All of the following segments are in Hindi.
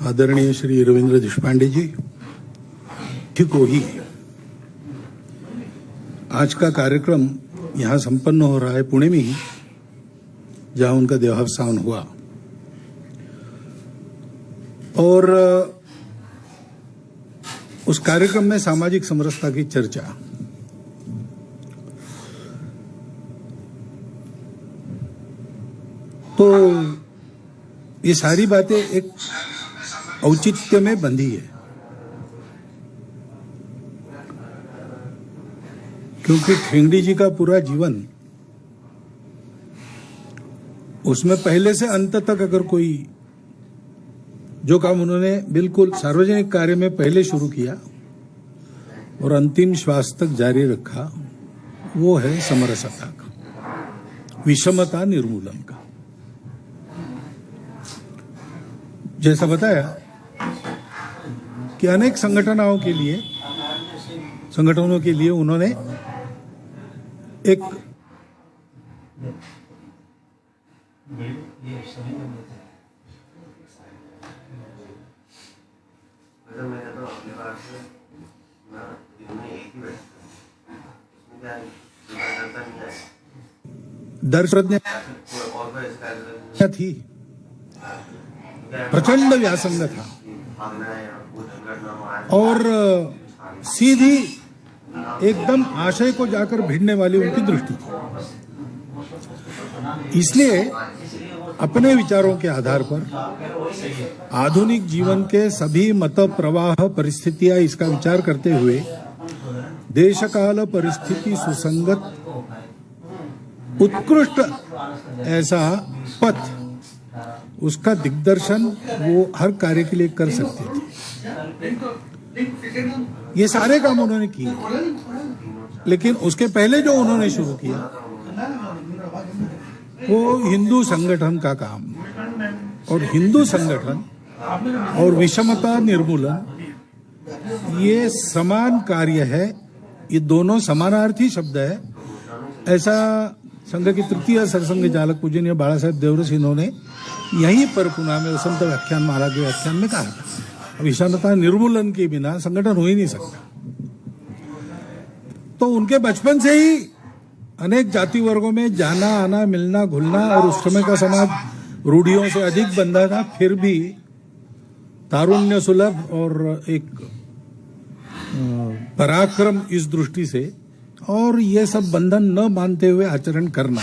आदरणीय श्री रविंद्र देशपांडे जी को ही आज का कार्यक्रम यहाँ संपन्न हो रहा है पुणे में ही, जहाँ उनका देहावसान हुआ। और उस कार्यक्रम में सामाजिक समरसता की चर्चा, तो ये सारी बातें एक औचित्य में बंधी है, क्योंकि ठेंगड़ी जी का पूरा जीवन, उसमें पहले से अंत तक अगर कोई जो काम उन्होंने बिल्कुल सार्वजनिक कार्य में पहले शुरू किया और अंतिम श्वास तक जारी रखा, वो है समरसता का, विषमता निर्मूलन का। जैसा बताया कि अनेक संगठनों के लिए उन्होंने एक दर्शक थी, प्रचंड व्यासंग था और सीधी एकदम आशय को जाकर भिड़ने वाली उनकी दृष्टि थी। इसलिए अपने विचारों के आधार पर आधुनिक जीवन के सभी मत प्रवाह परिस्थितियां इसका विचार करते हुए देशकाल परिस्थिति सुसंगत उत्कृष्ट ऐसा पथ, उसका दिग्दर्शन वो हर कार्य के लिए कर सकते थे। ये सारे काम उन्होंने किए, लेकिन उसके पहले जो उन्होंने शुरू किया वो हिंदू संगठन का काम, और हिंदू संगठन और विषमता निर्मूलन ये समान कार्य है, ये दोनों समानार्थी शब्द है। ऐसा संघ के तृतीय सरसंघ चालक पूजनीय बाला साहेब देवरस इन्होंने यहीं पर पुणे में वसंत व्याख्यान माला के व्याख्यान में कहा था, विषमता निर्मूलन के बिना संगठन हो ही नहीं सकता। तो उनके बचपन से ही अनेक जाति वर्गों में जाना आना, मिलना घुलना, और उस समय का समाज रूढ़ियों से अधिक बंधा था, फिर भी तारुण्य सुलभ और एक पराक्रम इस दृष्टि से, और ये सब बंधन न मानते हुए आचरण करना,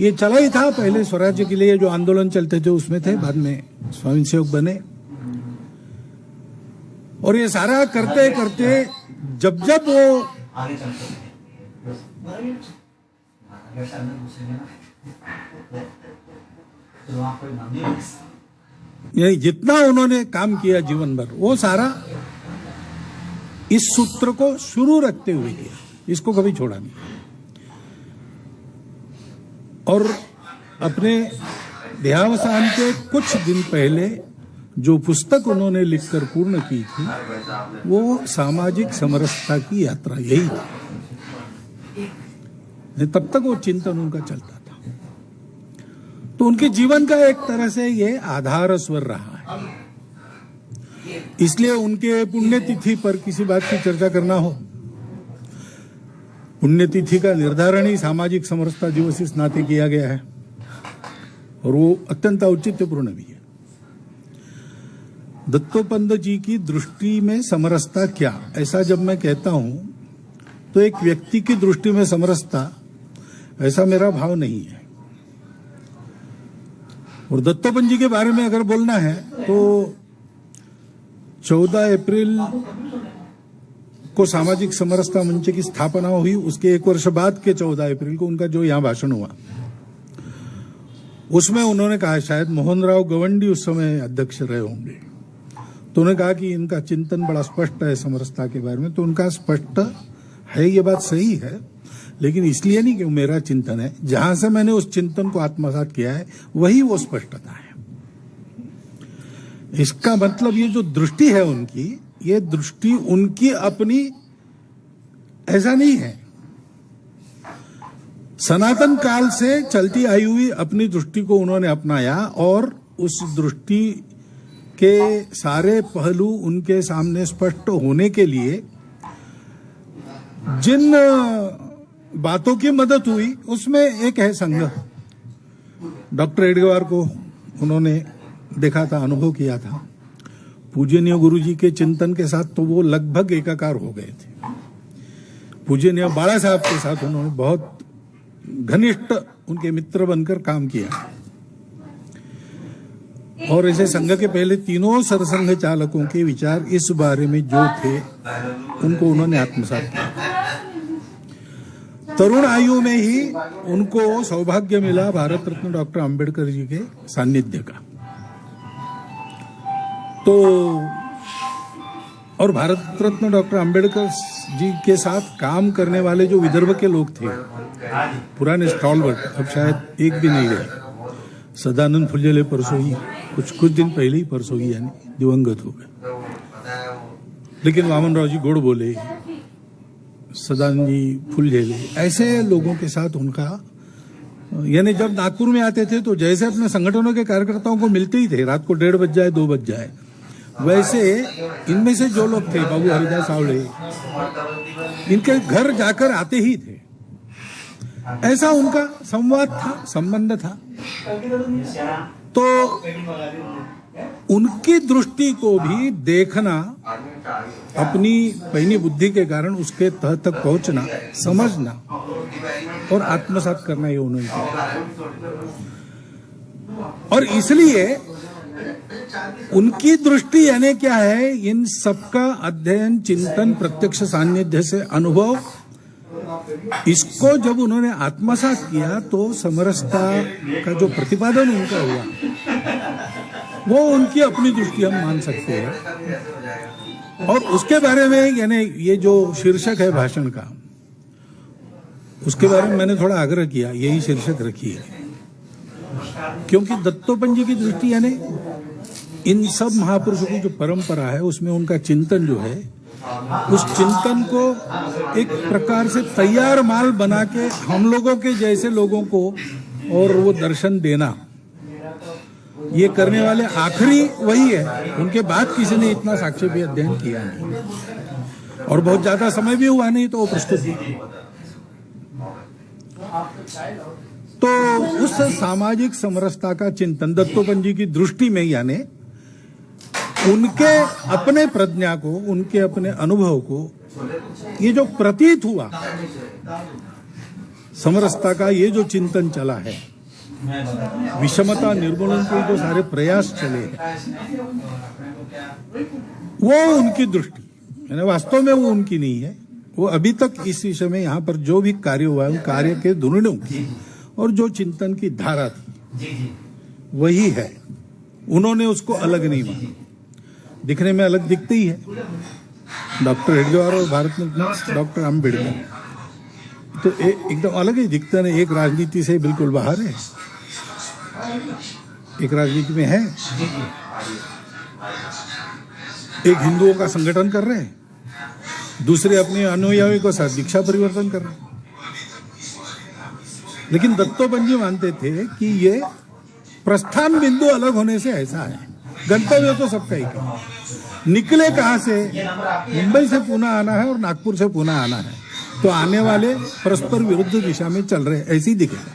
ये चला ही था। पहले स्वराज्य के लिए जो आंदोलन चलते थे उसमें थे, बाद में स्वयं सेवक बने, और ये सारा करते करते जब वो ये जितना उन्होंने काम किया जीवन भर, वो सारा इस सूत्र को शुरू रखते हुए किया, इसको कभी छोड़ा नहीं। और अपने देहावसान के कुछ दिन पहले जो पुस्तक उन्होंने लिखकर पूर्ण की थी वो सामाजिक समरसता की यात्रा यही थी। तब तक वो चिंतन उनका चलता था। तो उनके जीवन का एक तरह से ये आधार स्वर रहा है। इसलिए उनके पुण्यतिथि पर किसी बात की चर्चा करना हो, पुण्यतिथि का निर्धारण ही सामाजिक समरसता दिवस इस नाते किया गया है, और वो अत्यंत औचित्यपूर्ण भी है। दत्तोपंत जी की दृष्टि में समरसता क्या, ऐसा जब मैं कहता हूं तो एक व्यक्ति की दृष्टि में समरसता, ऐसा मेरा भाव नहीं है। और दत्तोपंत जी के बारे में अगर बोलना है तो 14 अप्रैल को सामाजिक समरसता मंच की स्थापना हुई, उसके एक वर्ष बाद के 14 अप्रैल को उनका जो यहाँ भाषण हुआ, उसमें उन्होंने कहा, शायद मोहनराव गवंडी उस समय अध्यक्ष रहे होंगे, तो उन्होंने कहा कि इनका चिंतन बड़ा स्पष्ट है समरसता के बारे में। तो उनका स्पष्ट है, ये बात सही है, लेकिन इसलिए नहीं कि मेरा चिंतन है, जहां से मैंने उस चिंतन को आत्मसात किया है वही वो स्पष्टता है। इसका मतलब ये जो दृष्टि है उनकी, ये दृष्टि उनकी अपनी ऐसा नहीं है, सनातन काल से चलती आई हुई अपनी दृष्टि को उन्होंने अपनाया और उस दृष्टि के सारे पहलू उनके सामने स्पष्ट होने के लिए जिन बातों की मदद हुई उसमें एक है संघ। डॉक्टर एडगवार को उन्होंने देखा था, अनुभव किया था। पूजनीय गुरुजी के चिंतन के साथ तो वो लगभग एकाकार हो गए थे। पूजनीय बाला साहब के साथ उन्होंने बहुत घनिष्ठ उनके मित्र बनकर काम किया। और ऐसे संघ के पहले तीनों सरसंघ चालकों के विचार इस बारे में जो थे उनको उन्होंने आत्मसात किया। तरुण आयु में ही उनको सौभाग्य मिला भारत रत्न डॉक्टर अंबेडकर जी के सानिध्य का। तो और भारत रत्न डॉक्टर अंबेडकर जी के साथ काम करने वाले जो विदर्भ के लोग थे, पुराने स्टॉलवर्ट, अब शायद एक भी नहीं रहे। सदानंद फुलझेले परसोई, कुछ दिन पहले ही परसोई यानी दिवंगत हो गए। लेकिन वामनराव जी गोड़ बोले, सदानंद जी फुलझेले, ऐसे लोगों के साथ उनका, यानी जब नागपुर में आते थे तो जैसे अपने संगठनों के कार्यकर्ताओं को मिलते ही थे, रात को 1:30 बज जाए 2 बज जाए, वैसे इनमें से जो लोग थे, बाबू हरिदास आवड़े, इनके घर जाकर आते ही थे। ऐसा उनका संवाद था, संबंध था। तो उनकी दृष्टि को भी देखना, अपनी पैनी बुद्धि के कारण उसके तह तक पहुंचना, समझना और आत्मसात करना, ये उन्होंने किया। और इसलिए उनकी दृष्टि यानी क्या है, इन सबका अध्ययन, चिंतन, प्रत्यक्ष सान्निध्य से अनुभव, इसको जब उन्होंने आत्मसात किया तो समरसता का जो प्रतिपादन उनका हुआ वो उनकी अपनी दृष्टि हम मान सकते हैं। और उसके बारे में, यानी ये जो शीर्षक है भाषण का, उसके बारे में मैंने थोड़ा आग्रह किया, यही शीर्षक रखिए, क्योंकि दत्तोपंत जी की दृष्टि यानी इन सब महापुरुषों की जो परंपरा है उसमें उनका चिंतन जो है, उस चिंतन को एक प्रकार से तैयार माल बना के हम लोगों के जैसे लोगों को और वो दर्शन देना, ये करने वाले आखिरी वही है। उनके बाद किसी ने इतना साक्ष्य भी अध्ययन किया नहीं और बहुत ज्यादा समय भी हुआ नहीं, तो वो प्रस्तुत किया। तो उस सामाजिक समरसता का चिंतन दत्तोपंत जी की दृष्टि में, यानी उनके अपने प्रज्ञा को, उनके अपने अनुभव को, ये जो प्रतीत हुआ समरसता का, ये जो चिंतन चला है, विषमता निर्मूलन के जो सारे प्रयास चले हैं, वो उनकी दृष्टि, यानी वास्तव में वो उनकी नहीं है। वो अभी तक इस विषय में यहाँ पर जो भी कार्य हुआ है, उन कार्य के धुरियों की और जो चिंतन की धारा थी वही है। उन्होंने उसको अलग नहीं माना। दिखने में अलग दिखते ही है, डॉक्टर एडगवार और भारत रत्न डॉक्टर अंबेडकर तो एकदम अलग ही दिखते हैं। एक राजनीति से बिल्कुल बाहर है, एक राजनीति में है, एक हिंदुओं का संगठन कर रहे हैं, दूसरे अपने अनुयायियों के साथ दीक्षा परिवर्तन कर रहे हैं। लेकिन दत्तोपंत जी मानते थे कि ये प्रस्थान बिंदु अलग होने से ऐसा है, गंतव्य तो सबका ही है। निकले कहां से, मुंबई से पुणे आना है और नागपुर से पुणे आना है, तो आने वाले परस्पर विरुद्ध दिशा में चल रहे, ऐसे ही दिखेगा,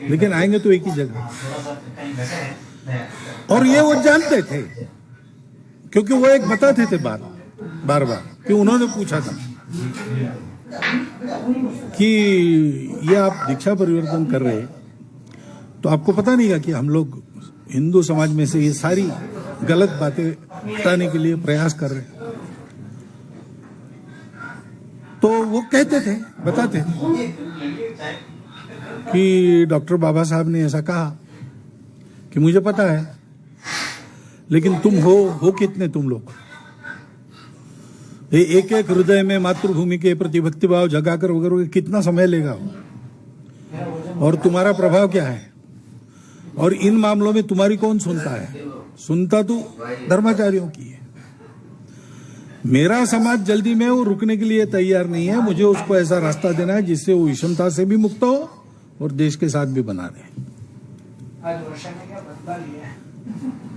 लेकिन आएंगे तो एक ही जगह। और ये वो जानते थे, क्योंकि वो एक बताते थे बार बार कि उन्होंने पूछा था कि ये आप दीक्षा परिवर्तन कर रहे, तो आपको पता नहीं है कि हम लोग हिंदू समाज में से ये सारी गलत बातें हटाने के लिए प्रयास कर रहे हैं। तो वो कहते थे, बताते थे कि डॉक्टर बाबा साहब ने ऐसा कहा कि मुझे पता है, लेकिन तुम हो कितने तुम लोग, एक एक हृदय में मातृभूमि के प्रति भक्तिभाव जगाकर वगैरह कितना समय लेगा, और तुम्हारा प्रभाव क्या है, और इन मामलों में तुम्हारी कौन सुनता है, सुनता तो धर्माचार्यों की है। मेरा समाज जल्दी में वो रुकने के लिए तैयार नहीं है, मुझे उसको ऐसा रास्ता देना है जिससे वो विषमता से भी मुक्त हो और देश के साथ भी बना रहे।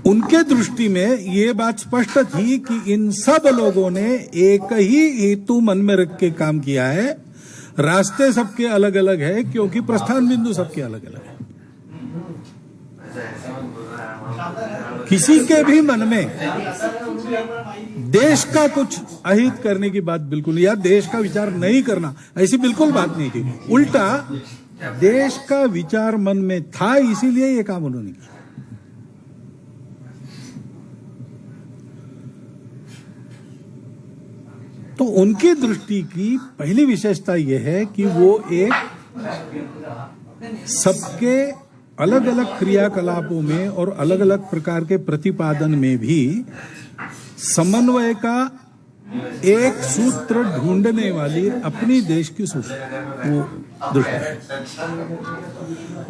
उनके दृष्टि में ये बात स्पष्ट थी कि इन सब लोगों ने एक ही हेतु मन में रख के काम किया है। रास्ते सबके अलग अलग है क्योंकि प्रस्थान बिंदु सबके अलग अलग है। किसी के भी मन में देश का कुछ अहित करने की बात बिल्कुल, या देश का विचार नहीं करना, ऐसी बिल्कुल बात नहीं थी। उल्टा देश का विचार मन में था, इसीलिए ये काम उन्होंने किया। तो उनकी दृष्टि की पहली विशेषता यह है कि वो एक सबके अलग अलग क्रियाकलापों में और अलग अलग प्रकार के प्रतिपादन में भी समन्वय का एक सूत्र ढूंढने वाली अपनी देश की सूत्र वो दृष्टि है।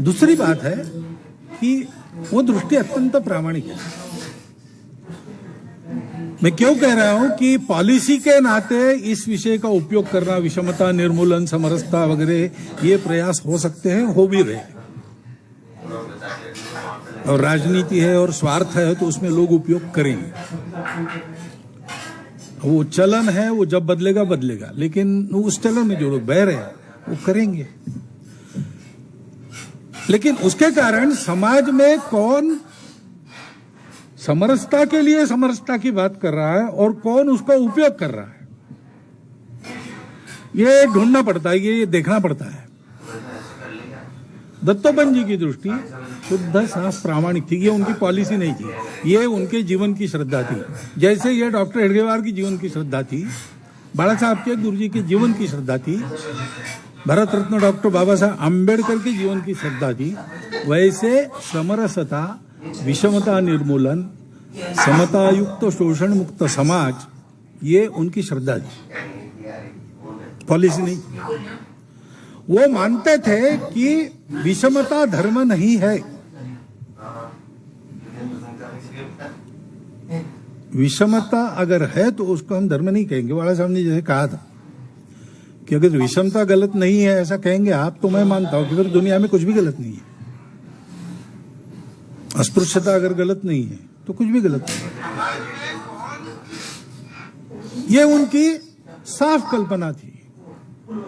दूसरी बात है कि वो दृष्टि अत्यंत प्रामाणिक है। मैं क्यों कह रहा हूं कि पॉलिसी के नाते इस विषय का उपयोग करना, विषमता निर्मूलन, समरसता वगैरह, ये प्रयास हो सकते हैं, हो भी रहे, और राजनीति है और स्वार्थ है तो उसमें लोग उपयोग करेंगे। वो चलन है, वो जब बदलेगा बदलेगा, लेकिन उस चलन में जो लोग बह रहे हैं वो करेंगे। लेकिन उसके कारण समाज में कौन समरसता के लिए समरसता की बात कर रहा है और कौन उसका उपयोग कर रहा है, ये ढूंढना पड़ता है, ये देखना पड़ता है। दत्तोपंत जी की दृष्टि शुद्ध साफ प्रामाणिक थी। ये उनकी पॉलिसी नहीं थी, ये उनके जीवन की श्रद्धा थी। जैसे ये डॉक्टर हेडगेवार की जीवन की श्रद्धा थी, बाला साहब के गुरुजी के जीवन की श्रद्धा थी, भारत रत्न डॉक्टर बाबा साहब आम्बेडकर के जीवन की श्रद्धा थी, वैसे समरसता, विषमता निर्मूलन, समता युक्त शोषण मुक्त समाज, ये उनकी श्रद्धा थी, पॉलिसी नहीं। वो मानते थे कि विषमता धर्म नहीं है। विषमता अगर है तो उसको हम धर्म नहीं कहेंगे। वाला साहब ने जैसे कहा था कि अगर विषमता गलत नहीं है ऐसा कहेंगे आप, तो मैं मानता हूं कि फिर दुनिया में कुछ भी गलत नहीं है। अस्पृश्यता अगर गलत नहीं है तो कुछ भी गलत नहीं है। ये उनकी साफ कल्पना थी।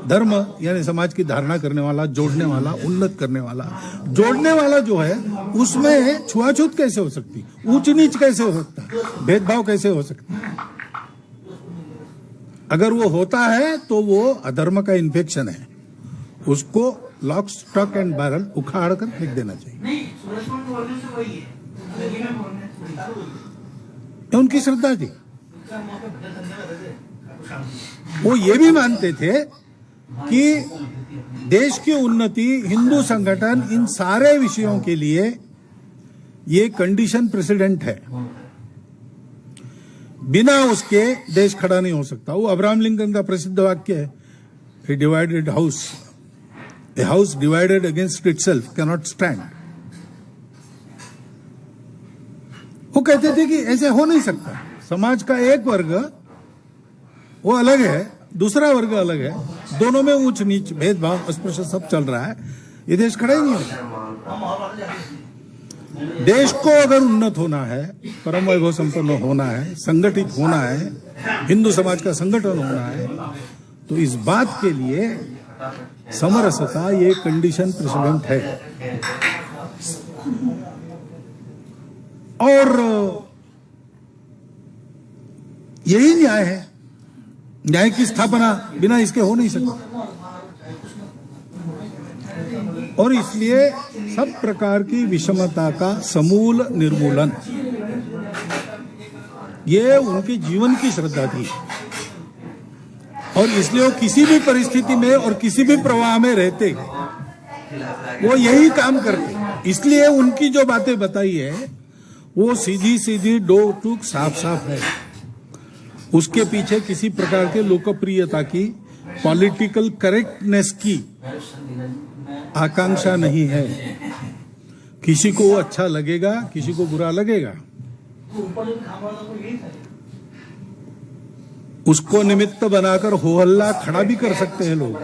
धर्म यानी समाज की धारणा करने वाला, जोड़ने वाला, उन्नत करने वाला। जोड़ने वाला जो है उसमें छुआछूत कैसे हो सकती, ऊंच नीच कैसे हो सकता, भेदभाव कैसे हो सकता। अगर वो होता है तो वो अधर्म का इन्फेक्शन है, उसको लॉक स्टॉक एंड बैरल उखाड़ कर फेंक देना चाहिए। उनकी श्रद्धा थी। वो ये भी मानते थे कि देश की उन्नति, हिंदू संगठन, इन सारे विषयों के लिए ये कंडीशन प्रेसिडेंट है। बिना उसके देश खड़ा नहीं हो सकता। वो अब्राहम लिंकन का प्रसिद्ध वाक्य है, a divided house, a house divided against itself can not stand. वो कहते थे कि ऐसे हो नहीं सकता। समाज का एक वर्ग वो अलग है, दूसरा वर्ग अलग है, दोनों में ऊंच नीच, भेदभाव, अस्पृश्य सब चल रहा है, ये देश खड़ा ही नहीं होगा। देश को अगर उन्नत होना है, परम वैभव संपन्न होना है, संगठित होना है, हिंदू समाज का संगठन होना है, तो इस बात के लिए समरसता ये कंडीशन प्रेसिडेंट है। और यही न्याय है। न्याय की स्थापना बिना इसके हो नहीं सकती। और इसलिए सब प्रकार की विषमता का समूल निर्मूलन, ये उनके जीवन की श्रद्धा थी। और इसलिए वो किसी भी परिस्थिति में और किसी भी प्रवाह में रहते वो यही काम करते। इसलिए उनकी जो बातें बताई है वो सीधी सीधी, डो टूक, साफ साफ है। उसके पीछे किसी प्रकार के लोकप्रियता की, पॉलिटिकल करेक्टनेस की आकांक्षा नहीं है। किसी को अच्छा लगेगा, किसी को बुरा लगेगा, उसको निमित्त बनाकर हो हल्ला खड़ा भी कर सकते हैं लोग,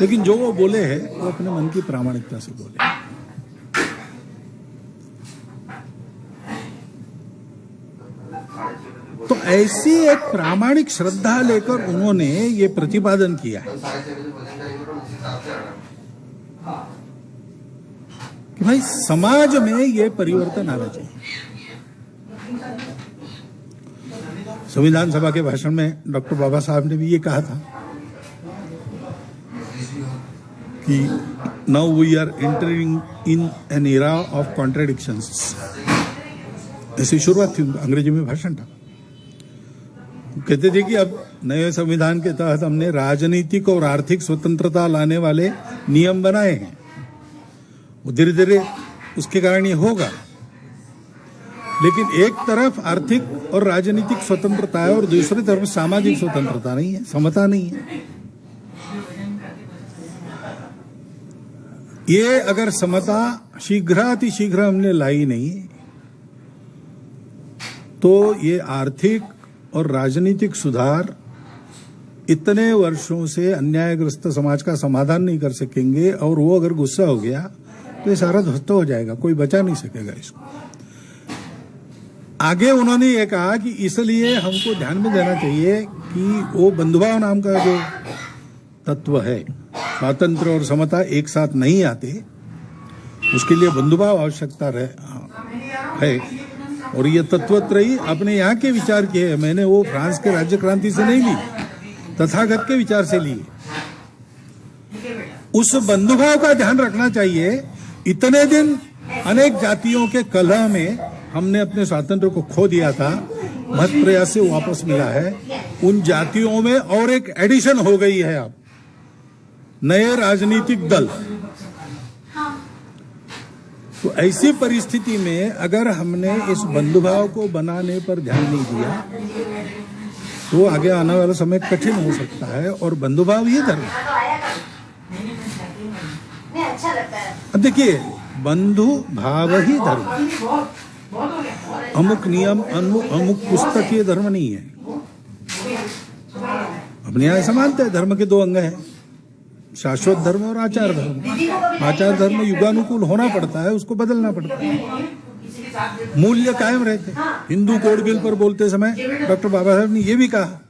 लेकिन जो वो बोले हैं वो अपने मन की प्रामाणिकता से बोले। तो ऐसी एक प्रामाणिक श्रद्धा लेकर उन्होंने ये प्रतिपादन किया है कि भाई समाज में ये परिवर्तन आना चाहिए। संविधान सभा के भाषण में डॉक्टर बाबा साहब ने भी ये कहा था कि now we are entering in an era of contradictions. ऐसी शुरुआत थी, अंग्रेजी में भाषण था। कहते थे कि अब नए संविधान के तहत हमने राजनीतिक और आर्थिक स्वतंत्रता लाने वाले नियम बनाए हैं, वो धीरे धीरे उसके कारण ये होगा, लेकिन एक तरफ आर्थिक और राजनीतिक स्वतंत्रता है और दूसरी तरफ सामाजिक स्वतंत्रता नहीं है, समता नहीं है। ये अगर समता शीघ्रातिशीघ्र हमने लाई नहीं तो ये आर्थिक और राजनीतिक सुधार इतने वर्षों से अन्यायग्रस्त समाज का समाधान नहीं कर सकेंगे, और वो अगर गुस्सा हो गया तो ये सारा ध्वस्त हो जाएगा, कोई बचा नहीं सकेगा इसको। आगे उन्होंने ये कहा कि इसलिए हमको ध्यान में देना चाहिए कि वो बंधुभाव नाम का जो तत्व है, स्वातंत्र और समता एक साथ नहीं आते, उसके लिए बंधुभाव आवश्यकता है। और ये तत्वत्रयी अपने यहाँ के विचार के है, मैंने वो फ्रांस के राज्य क्रांति से नहीं ली, तथागत के विचार से ली। उस बंधुभाव का ध्यान रखना चाहिए। इतने दिन अनेक जातियों के कलह में हमने अपने स्वातंत्र को खो दिया था, महत प्रयास से वापस मिला है। उन जातियों में और एक एडिशन हो गई है, अब नए राजनीतिक दल। तो ऐसी परिस्थिति में अगर हमने इस बंधुभाव को बनाने पर ध्यान नहीं दिया तो आगे आने वाला समय कठिन हो सकता है, और बंधुभाव ही धर्म। अब देखिए, बंधु भाव ही धर्म, अमुक नियम अमुक पुस्तक ये धर्म नहीं है। अपने यहाँ ऐसा मानते हैं धर्म के दो अंग हैं, शाश्वत धर्म और आचार धर्म। आचार धर्म युगानुकूल होना पड़ता है, उसको बदलना पड़ता है, मूल्य कायम रहते। हिंदू कोड बिल पर बोलते समय डॉक्टर बाबा साहब ने यह भी कहा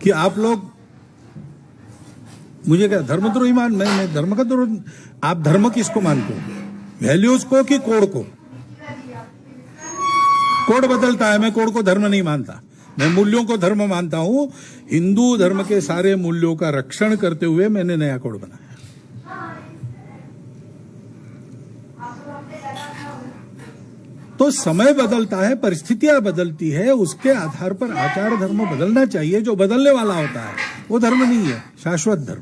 कि आप लोग मुझे क्या धर्मद्रोही मैं धर्म का द्रोह। आप धर्म किसको मानते हो, वैल्यूज को कि कोड को? कोड बदलता है, मैं कोड को धर्म नहीं मानता, मैं मूल्यों को धर्म मानता हूं। हिंदू धर्म के सारे मूल्यों का रक्षण करते हुए मैंने नया कोड बनाया। तो समय बदलता है, परिस्थितियां बदलती है, उसके आधार पर आचार धर्म बदलना चाहिए। जो बदलने वाला होता है वो धर्म नहीं है, शाश्वत धर्म।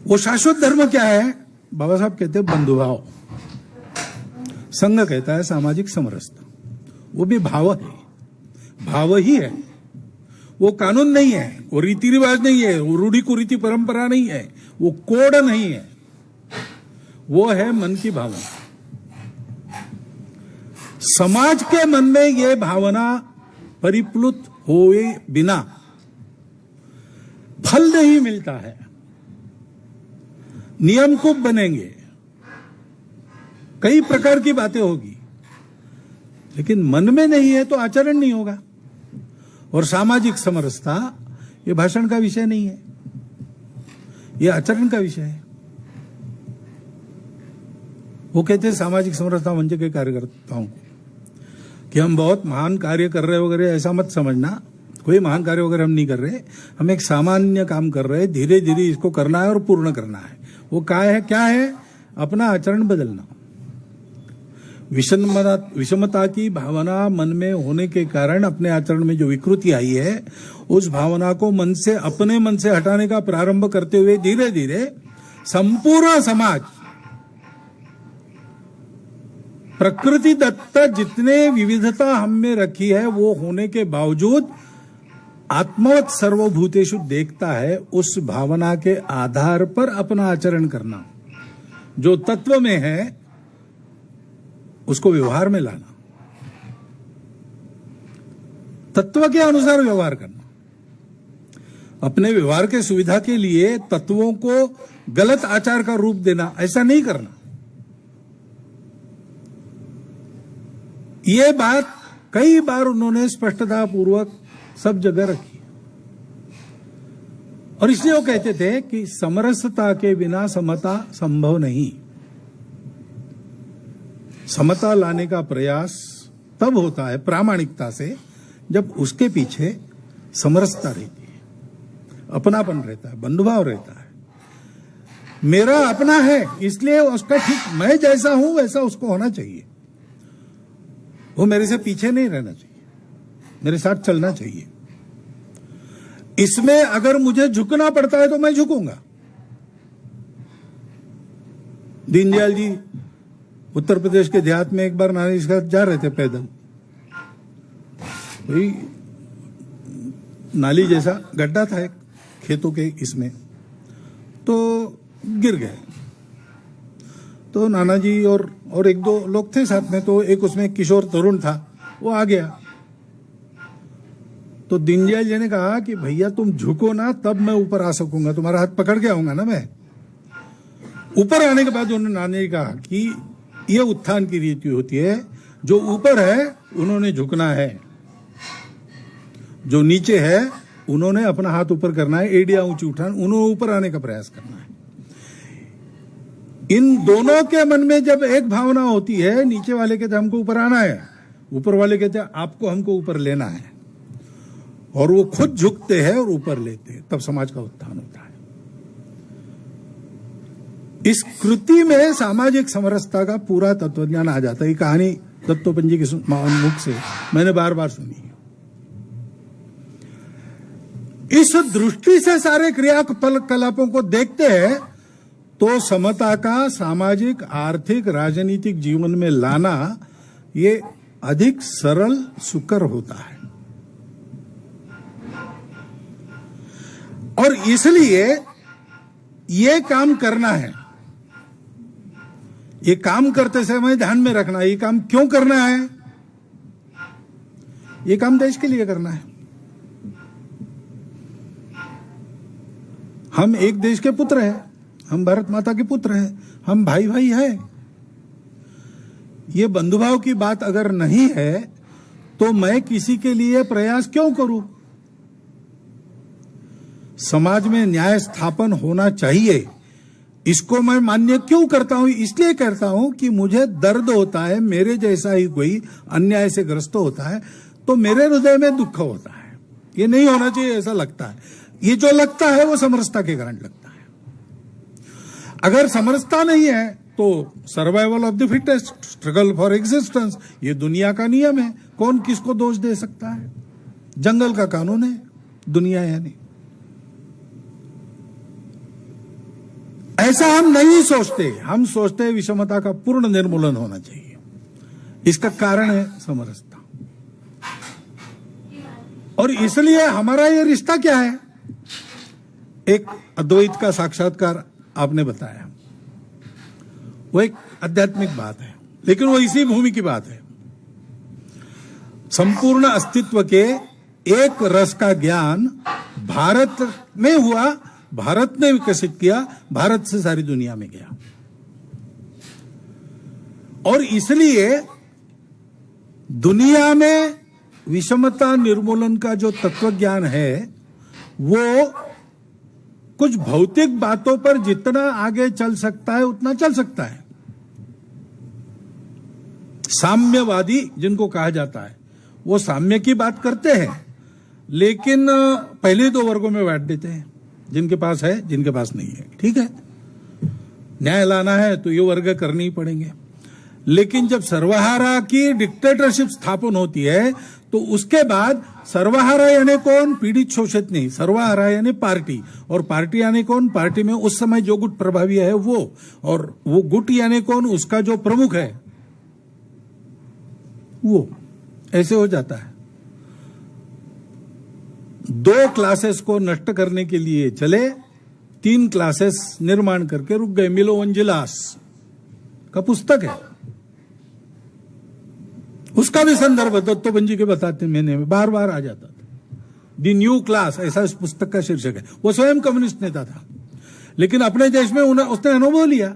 वो शाश्वत धर्म क्या है? बाबा साहब कहते हैं बंधुभाव। संघ कहता है सामाजिक समरसता। वो भी भाव है, भाव ही है, वो कानून नहीं है, वो रीति रिवाज नहीं है, वो रूढ़ी कुरीति परंपरा नहीं है, वो कोड नहीं है, वो है मन की भावना। समाज के मन में ये भावना परिप्लुत हुए बिना फल नहीं मिलता है। नियम खूब बनेंगे, कई प्रकार की बातें होगी, लेकिन मन में नहीं है तो आचरण नहीं होगा। और सामाजिक समरसता ये भाषण का विषय नहीं है, ये आचरण का विषय है। वो कहते हैं सामाजिक समरसता मंच के कार्यकर्ताओं को कि हम बहुत महान कार्य कर रहे वगैरह, ऐसा मत समझना। कोई महान कार्य वगैरह हम नहीं कर रहे, हम एक सामान्य काम कर रहे हैं, धीरे धीरे इसको करना है और पूर्ण करना है। वो क्या है? अपना आचरण बदलना। विषमता की भावना मन में होने के कारण अपने आचरण में जो विकृति आई है, उस भावना को अपने मन से हटाने का प्रारंभ करते हुए धीरे धीरे संपूर्ण समाज प्रकृति दत्त जितने विविधता हम में रखी है वो होने के बावजूद आत्मवत सर्वभूतेषु देखता है। उस भावना के आधार पर अपना आचरण करना, जो तत्व में है उसको व्यवहार में लाना, तत्व के अनुसार व्यवहार करना। अपने व्यवहार के सुविधा के लिए तत्वों को गलत आचार का रूप देना, ऐसा नहीं करना। ये बात कई बार उन्होंने स्पष्टता पूर्वक सब जगह रखी और इसलिए वो कहते थे कि समरसता के बिना समता संभव नहीं। समता लाने का प्रयास तब होता है प्रामाणिकता से जब उसके पीछे समरसता रहती है, अपनापन रहता है, बंधुभाव रहता है। मेरा अपना है इसलिए उसका ठीक मैं जैसा हूं वैसा उसको होना चाहिए। वो मेरे से पीछे नहीं रहना चाहिए, मेरे साथ चलना चाहिए। इसमें अगर मुझे झुकना पड़ता है तो मैं झुकूंगा। दीनदयाल जी उत्तर प्रदेश के देहात में एक बार नानी के साथ जा रहे थे पैदल, वही नाली जैसा गड्ढा था एक खेतों के इसमें, तो गिर गए। तो नाना जी और एक दो लोग थे साथ में, तो एक उसमें किशोर तरुण था, वो आ गया। तो दीनदयाल जी ने कहा कि भैया तुम झुको ना तब मैं ऊपर आ सकूंगा, तुम्हारा हाथ पकड़ के आऊंगा ना मैं। ऊपर आने के बाद उन्होंने नाना जी कहा कि ये उत्थान की रीति होती है, जो ऊपर है उन्होंने झुकना है, जो नीचे है उन्होंने अपना हाथ ऊपर करना है, एड़िया ऊंची उठाना, उन्होंने ऊपर आने का प्रयास करना है। इन दोनों के मन में जब एक भावना होती है, नीचे वाले कहते हमको ऊपर आना है, ऊपर वाले कहते हैं आपको हमको ऊपर लेना है, और वो खुद झुकते हैं और ऊपर लेते हैं, तब समाज का उत्थान होता है। इस कृति में सामाजिक समरसता का पूरा तत्वज्ञान आ जाता है। ये कहानी दत्तोपंत जी के मुख से मैंने बार बार सुनी। इस दृष्टि से सारे क्रियाकलापों को देखते हैं तो समता का सामाजिक, आर्थिक, राजनीतिक जीवन में लाना ये अधिक सरल, सुकर होता है। और इसलिए ये काम करना है, ये काम करते समय ध्यान में रखना है, ये काम क्यों करना है? ये काम देश के लिए करना है। हम एक देश के पुत्र हैं, हम भारत माता के पुत्र हैं, हम भाई भाई हैं। ये बंधुभाव की बात अगर नहीं है तो मैं किसी के लिए प्रयास क्यों करूं? समाज में न्याय स्थापन होना चाहिए, इसको मैं मान्य क्यों करता हूं? इसलिए करता हूं कि मुझे दर्द होता है, मेरे जैसा ही कोई अन्याय से ग्रस्त होता है तो मेरे हृदय में दुख होता है। ये नहीं होना चाहिए ऐसा लगता है। ये जो लगता है वो समरसता के कारण लगता है। अगर समरसता नहीं है तो survival of the fittest, struggle for existence, ये दुनिया का नियम है, कौन किसको दोष दे सकता है? जंगल का कानून है, दुनिया है नहीं। ऐसा हम नहीं सोचते, हम सोचते हैं विषमता का पूर्ण निर्मूलन होना चाहिए। इसका कारण है समरसता। और इसलिए हमारा ये रिश्ता क्या है? एक अद्वैत का साक्षात्कार आपने बताया, वो एक आध्यात्मिक बात है, लेकिन वो इसी भूमि की बात है। संपूर्ण अस्तित्व के एक रस का ज्ञान भारत में हुआ, भारत ने विकसित किया, भारत से सारी दुनिया में गया। और इसलिए दुनिया में विषमता निर्मूलन का जो तत्वज्ञान है वो कुछ भौतिक बातों पर जितना आगे चल सकता है उतना चल सकता है। साम्यवादी जिनको कहा जाता है वो साम्य की बात करते हैं, लेकिन पहले दो वर्गों में बांट देते हैं, जिनके पास है, जिनके पास नहीं है। ठीक है, न्याय लाना है तो ये वर्ग करने ही पड़ेंगे। लेकिन जब सर्वहारा की डिक्टेटरशिप स्थापन होती है तो उसके बाद सर्वहारा यानी कौन? पीड़ित शोषित नहीं, सर्वहारा यानी पार्टी। और पार्टी यानी कौन? पार्टी में उस समय जो गुट प्रभावी है वो, और वो गुट यानी कौन? उसका जो प्रमुख है वो। ऐसे हो जाता है। दो क्लासेस को नष्ट करने के लिए चले, तीन क्लासेस निर्माण करके रुक गए। मिलोवंजिलास का पुस्तक है, उसका भी संदर्भ दत्तोपंत जी के बताते मैंने बार बार आ जाता था। द न्यू क्लास, ऐसा इस पुस्तक का शीर्षक है। वो स्वयं कम्युनिस्ट नेता था, लेकिन अपने देश में उसने अनुभव लिया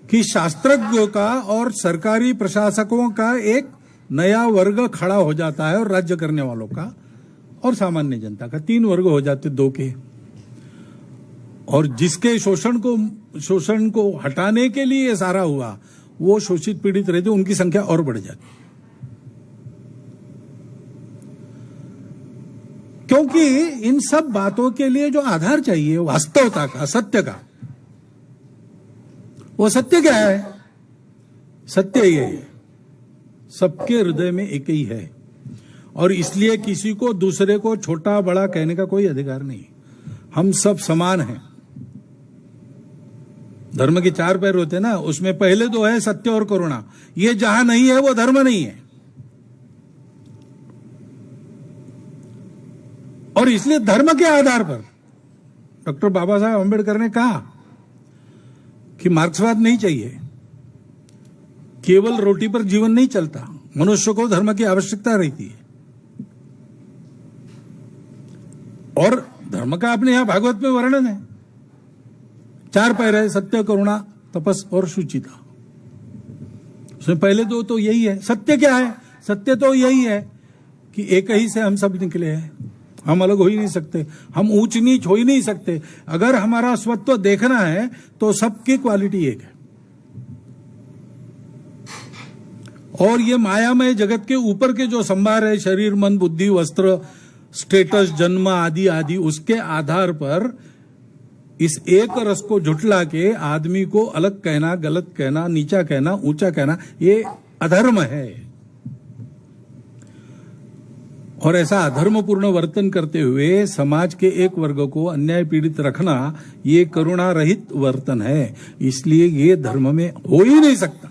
कि शास्त्रज्ञों का और सरकारी प्रशासकों का एक नया वर्ग खड़ा हो जाता है, और राज्य करने वालों का और सामान्य जनता का 3 वर्ग हो जाते 2 के। और जिसके शोषण को हटाने के लिए ये सारा हुआ, वो शोषित पीड़ित रहते, उनकी संख्या और बढ़ जाती। क्योंकि इन सब बातों के लिए जो आधार चाहिए वास्तवता का, सत्य का, वो सत्य क्या है? सत्य ये है, सबके हृदय में एक ही है, और इसलिए किसी को दूसरे को छोटा बड़ा कहने का कोई अधिकार नहीं। हम सब समान हैं। धर्म के 4 पैर होते हैं ना, उसमें पहले 2 है सत्य और करुणा। ये जहां नहीं है वो धर्म नहीं है। और इसलिए धर्म के आधार पर डॉक्टर बाबा साहब अम्बेडकर ने कहा कि मार्क्सवाद नहीं चाहिए, केवल रोटी पर जीवन नहीं चलता, मनुष्य को धर्म की आवश्यकता रहती है। और धर्म का अपने यहां भागवत में वर्णन है, 4 पैर है, सत्य, करुणा, तपस और शुचिता। उसमें पहले 2 तो यही है। सत्य क्या है? सत्य तो यही है कि एक ही से हम सब निकले हैं, हम अलग हो ही नहीं सकते, हम ऊंच नीच हो ही नहीं सकते। अगर हमारा स्वत्व देखना है तो सबकी क्वालिटी एक है। और ये मायामय जगत के ऊपर के जो संभार है, शरीर, मन, बुद्धि, वस्त्र, स्टेटस, जन्म आदि आदि, उसके आधार पर इस एक रस को झुठला के आदमी को अलग कहना, गलत कहना, नीचा कहना, ऊंचा कहना, ये अधर्म है। और ऐसा अधर्मपूर्ण वर्तन करते हुए समाज के एक वर्ग को अन्याय पीड़ित रखना, ये करुणा रहित वर्तन है। इसलिए ये धर्म में हो ही नहीं सकता।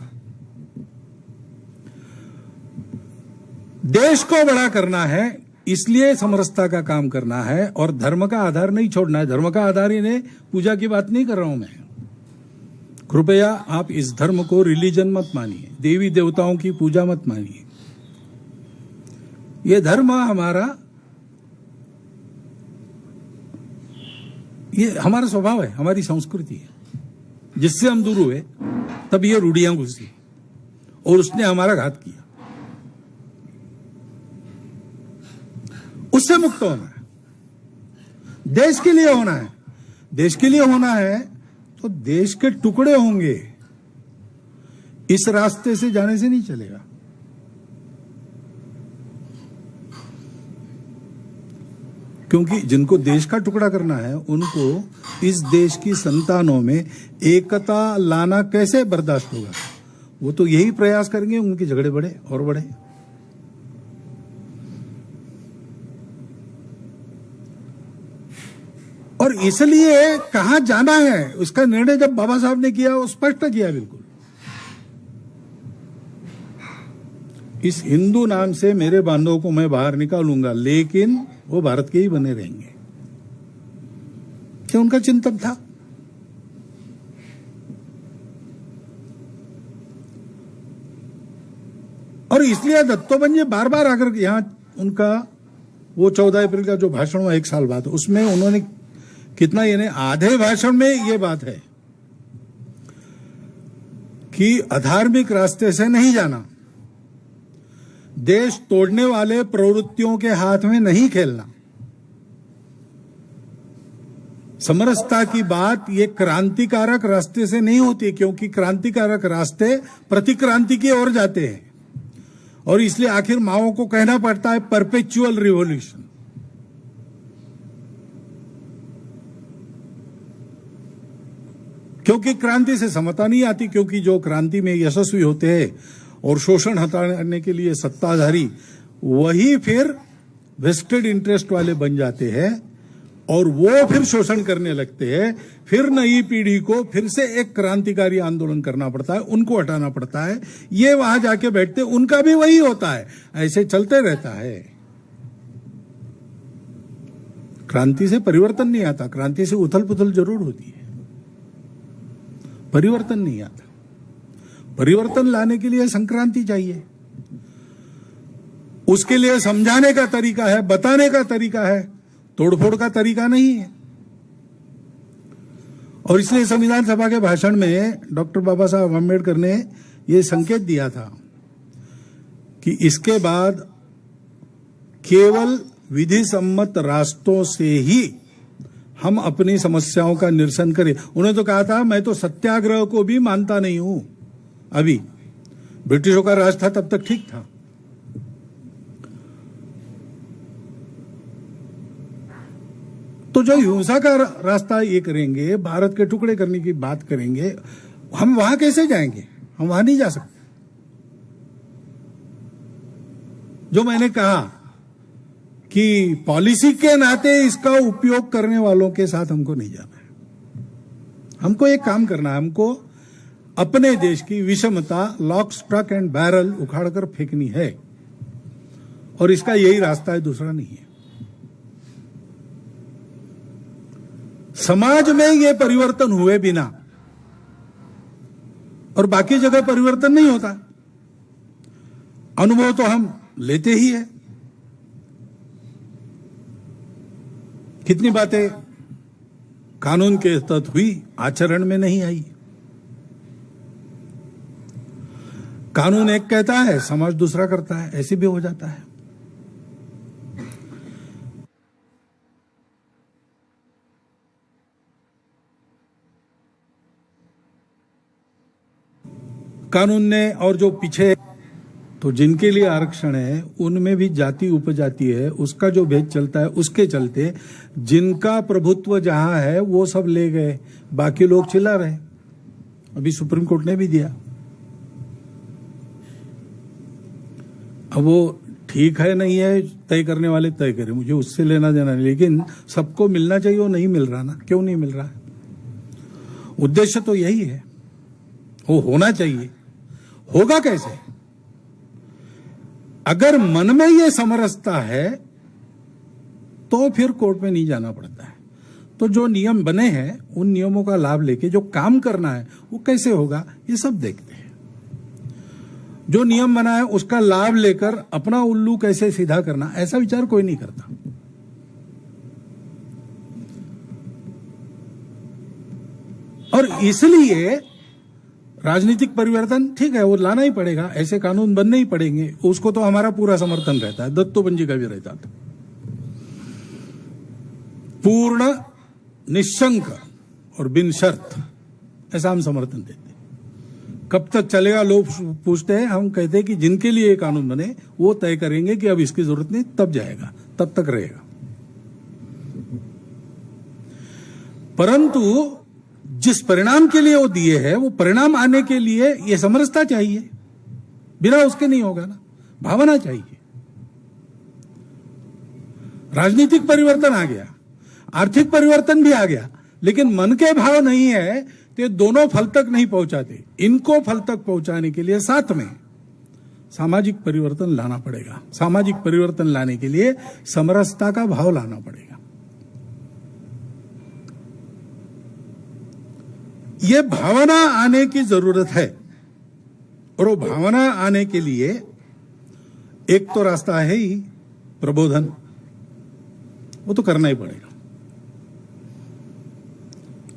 देश को बड़ा करना है, इसलिए समरसता का काम करना है, और धर्म का आधार नहीं छोड़ना है। धर्म का आधार इन्हें पूजा की बात नहीं कर रहा हूं मैं। कृपया आप इस धर्म को रिलीजन मत मानिए, देवी देवताओं की पूजा मत मानिए। ये धर्म हमारा, ये हमारा स्वभाव है, हमारी संस्कृति है। जिससे हम दूर हुए तब ये रूढ़ियां घुसी और उसने हमारा घात किया। उससे मुक्त होना है, देश के लिए होना है। देश के लिए होना है तो देश के टुकड़े होंगे, इस रास्ते से जाने से नहीं चलेगा। क्योंकि जिनको देश का टुकड़ा करना है, उनको इस देश की संतानों में एकता लाना कैसे बर्दाश्त होगा? वो तो यही प्रयास करेंगे, उनके झगड़े बढ़े और बढ़े। और इसलिए कहां जाना है उसका निर्णय जब बाबा साहब ने किया, वो स्पष्ट किया बिल्कुल। इस हिंदू नाम से मेरे बांधवों को मैं बाहर निकालूंगा, लेकिन वो भारत के ही बने रहेंगे। क्या उनका चिंतन था? और इसलिए दत्तोपंत जी बार बार आकर यहां, उनका वो 14 अप्रैल का जो भाषण हुआ 1 साल बाद, उसमें उन्होंने कितना, यानी आधे भाषण में ये बात है कि अधार्मिक रास्ते से नहीं जाना, देश तोड़ने वाले प्रवृत्तियों के हाथ में नहीं खेलना। समरसता की बात ये क्रांतिकारक रास्ते से नहीं होती, क्योंकि क्रांतिकारक रास्ते प्रतिक्रांति की ओर जाते हैं, और इसलिए आखिर माओ को कहना पड़ता है परपेचुअल रिवॉल्यूशन। क्योंकि क्रांति से समता नहीं आती, क्योंकि जो क्रांति में यशस्वी होते हैं और शोषण हटाने के लिए सत्ताधारी, वही फिर वेस्टेड इंटरेस्ट वाले बन जाते हैं, और वो फिर शोषण करने लगते हैं। फिर नई पीढ़ी को फिर से एक क्रांतिकारी आंदोलन करना पड़ता है, उनको हटाना पड़ता है, ये वहां जाके बैठते, उनका भी वही होता है। ऐसे चलते रहता है। क्रांति से परिवर्तन नहीं आता, क्रांति से उथल पुथल जरूर होती है, परिवर्तन नहीं आता। परिवर्तन लाने के लिए संक्रांति चाहिए, उसके लिए समझाने का तरीका है, बताने का तरीका है, तोड़फोड़ का तरीका नहीं है। और इसलिए संविधान सभा के भाषण में डॉक्टर बाबा साहब अम्बेडकर ने ये संकेत दिया था कि इसके बाद केवल विधि सम्मत रास्तों से ही हम अपनी समस्याओं का निरसन करें। उन्होंने तो कहा था मैं तो सत्याग्रह को भी मानता नहीं हूं। अभी ब्रिटिशों का राज था तब तक ठीक था। तो जो हिंसा का रास्ता ये करेंगे, भारत के टुकड़े करने की बात करेंगे, हम वहां कैसे जाएंगे? हम वहां नहीं जा सकते। जो मैंने कहा कि पॉलिसी के नाते इसका उपयोग करने वालों के साथ हमको नहीं जाना है। हमको एक काम करना है, हमको अपने देश की विषमता लॉक स्टॉक एंड बैरल उखाड़कर फेंकनी है, और इसका यही रास्ता है, दूसरा नहीं है। समाज में ये परिवर्तन हुए बिना और बाकी जगह परिवर्तन नहीं होता। अनुभव तो हम लेते ही है। कितनी बातें कानून के तहत हुई, आचरण में नहीं आई। कानून एक कहता है, समाज दूसरा करता है, ऐसे भी हो जाता है। कानून ने और जो पीछे तो जिनके लिए आरक्षण है उनमें भी जाति उपजाति है, उसका जो भेद चलता है, उसके चलते जिनका प्रभुत्व जहां है वो सब ले गए, बाकी लोग चिल्ला रहे। अभी सुप्रीम कोर्ट ने भी दिया। अब वो ठीक है नहीं है, तय करने वाले तय करें, मुझे उससे लेना देना नहीं, लेकिन सबको मिलना चाहिए, वो नहीं मिल रहा ना। क्यों नहीं मिल रहा? उद्देश्य तो यही है, वो होना चाहिए। होगा कैसे? अगर मन में ये समरसता है तो फिर कोर्ट में नहीं जाना पड़ता है। तो जो नियम बने हैं उन नियमों का लाभ लेके जो काम करना है वो कैसे होगा, ये सब देखते हैं। जो नियम बना है उसका लाभ लेकर अपना उल्लू कैसे सीधा करना, ऐसा विचार कोई नहीं करता। और इसलिए राजनीतिक परिवर्तन ठीक है, वो लाना ही पड़ेगा, ऐसे कानून बनने ही पड़ेंगे, उसको तो हमारा पूरा समर्थन रहता है। दत्तोबन जी का भी रहता था। पूर्ण, निशंक और बिन शर्त, ऐसा हम समर्थन देते। कब तक चलेगा लोग पूछते हैं, हम कहते हैं कि जिनके लिए कानून बने वो तय करेंगे कि अब इसकी जरूरत नहीं, तब जाएगा, तब तक रहेगा। परंतु जिस परिणाम के लिए वो दिए हैं, वो परिणाम आने के लिए ये समरसता चाहिए, बिना उसके नहीं होगा ना। भावना चाहिए। राजनीतिक परिवर्तन आ गया, आर्थिक परिवर्तन भी आ गया, लेकिन मन के भाव नहीं है तो ये दोनों फल तक नहीं पहुंचाते। इनको फल तक पहुंचाने के लिए साथ में सामाजिक परिवर्तन लाना पड़ेगा। सामाजिक परिवर्तन लाने के लिए समरसता का भाव लाना पड़ेगा। ये भावना आने की जरूरत है, और वो भावना आने के लिए एक तो रास्ता है ही प्रबोधन, वो तो करना ही पड़ेगा।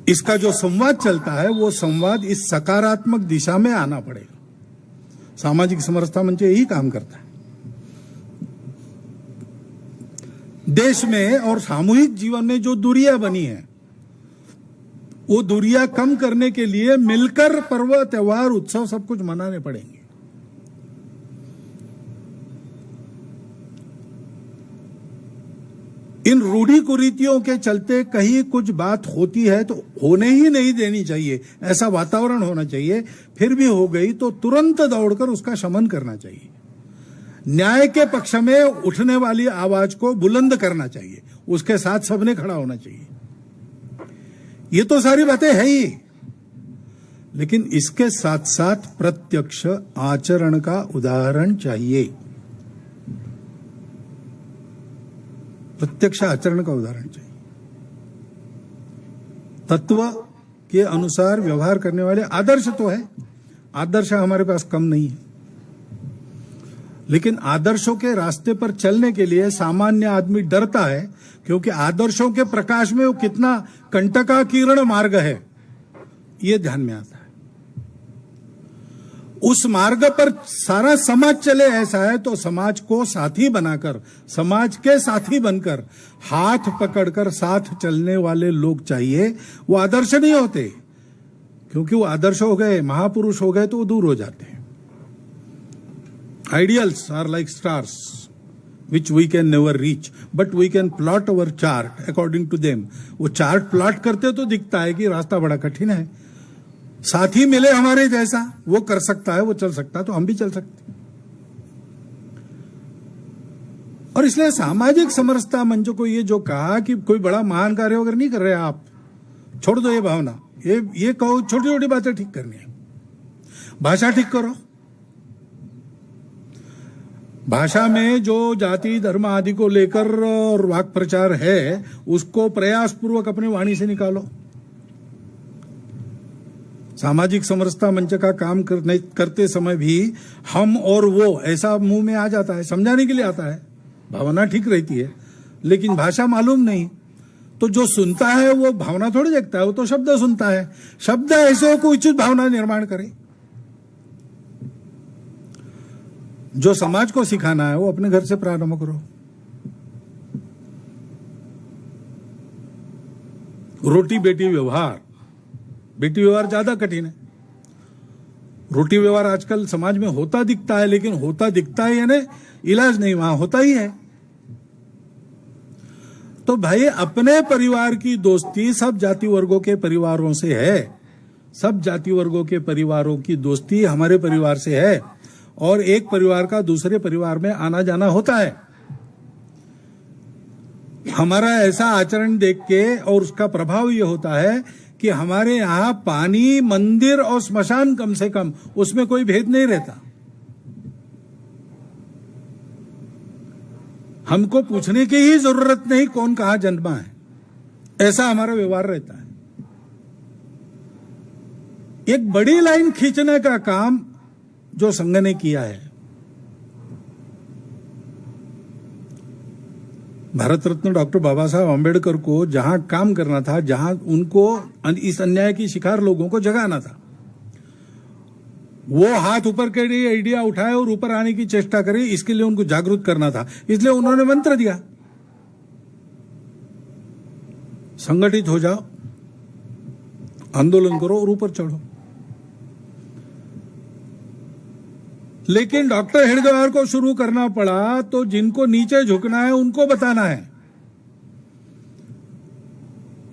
इसका जो संवाद चलता है वो संवाद इस सकारात्मक दिशा में आना पड़ेगा। सामाजिक समरसता मंच यही काम करता है। देश में और सामूहिक जीवन में जो दूरियां बनी है वो दूरियां कम करने के लिए मिलकर पर्व, त्योहार, उत्सव सब कुछ मनाने पड़ेंगे। इन रूढ़ी कुरीतियों के चलते कहीं कुछ बात होती है तो होने ही नहीं देनी चाहिए, ऐसा वातावरण होना चाहिए। फिर भी हो गई तो तुरंत दौड़कर उसका शमन करना चाहिए। न्याय के पक्ष में उठने वाली आवाज को बुलंद करना चाहिए, उसके साथ सबने खड़ा होना चाहिए। ये तो सारी बातें है ही, लेकिन इसके साथ साथ प्रत्यक्ष आचरण का उदाहरण चाहिए। प्रत्यक्ष आचरण का उदाहरण चाहिए। तत्व के अनुसार व्यवहार करने वाले आदर्श तो है, आदर्श हमारे पास कम नहीं है, लेकिन आदर्शों के रास्ते पर चलने के लिए सामान्य आदमी डरता है, क्योंकि आदर्शों के प्रकाश में वो कितना कंटकाकीर्ण मार्ग है, ये ध्यान में आता है। उस मार्ग पर सारा समाज चले ऐसा है तो समाज को साथी बनाकर, समाज के साथी बनकर, हाथ पकड़कर साथ चलने वाले लोग चाहिए। वो आदर्श नहीं होते, क्योंकि वो आदर्श हो गए, महापुरुष हो गए तो वो दूर हो जाते हैं। Ideals are like stars which we can never reach, but we can plot our chart according to them. वो चार्ट प्लॉट करते तो दिखता है कि रास्ता बड़ा कठिन है। साथी मिले हमारे जैसा, वो कर सकता है, वो चल सकता है, तो हम भी चल सकते। और इसलिए सामाजिक समरसता मंच को ये जो कहा कि कोई बड़ा महान कार्य अगर नहीं कर रहे आप, छोड़ दो ये भावना, ये कहो छोटी छोटी बातें ठीक करनी है। भाषा ठीक करो। भाषा में जो जाति धर्म आदि को लेकर और वाक प्रचार है, उसको प्रयास पूर्वक अपने वाणी से निकालो। सामाजिक समरसता मंच का काम करते समय भी हम और वो ऐसा मुंह में आ जाता है, समझाने के लिए आता है, भावना ठीक रहती है, लेकिन भाषा मालूम नहीं, तो जो सुनता है वो भावना थोड़ी देखता है, वो तो शब्द सुनता है। शब्द ऐसे को उचित भावना निर्माण करे। जो समाज को सिखाना है वो अपने घर से प्रारंभ करो। रोटी बेटी व्यवहार, बेटी व्यवहार ज्यादा कठिन है। रोटी व्यवहार आजकल समाज में होता दिखता है, लेकिन होता दिखता है यानी इलाज नहीं, वहां होता ही है। तो भाई अपने परिवार की दोस्ती सब जाति वर्गों के परिवारों से है, सब जाति वर्गों के परिवारों की दोस्ती हमारे परिवार से है, और एक परिवार का दूसरे परिवार में आना जाना होता है। हमारा ऐसा आचरण देख के और उसका प्रभाव ये होता है कि हमारे यहां पानी, मंदिर और स्मशान कम से कम उसमें कोई भेद नहीं रहता। हमको पूछने की ही जरूरत नहीं कौन कहां जन्मा है, ऐसा हमारा व्यवहार रहता है। एक बड़ी लाइन खींचने का काम जो संघ ने किया है, भारत रत्न डॉक्टर बाबा साहब अम्बेडकर को जहां काम करना था, जहां उनको इस अन्याय की शिकार लोगों को जगाना था, वो हाथ ऊपर के लिए आइडिया उठाए और ऊपर आने की चेष्टा करी, इसके लिए उनको जागरूक करना था। इसलिए उन्होंने मंत्र दिया, संगठित हो जाओ, आंदोलन करो और ऊपर चढ़ो। लेकिन डॉक्टर हेडगेवार को शुरू करना पड़ा तो जिनको नीचे झुकना है उनको बताना है।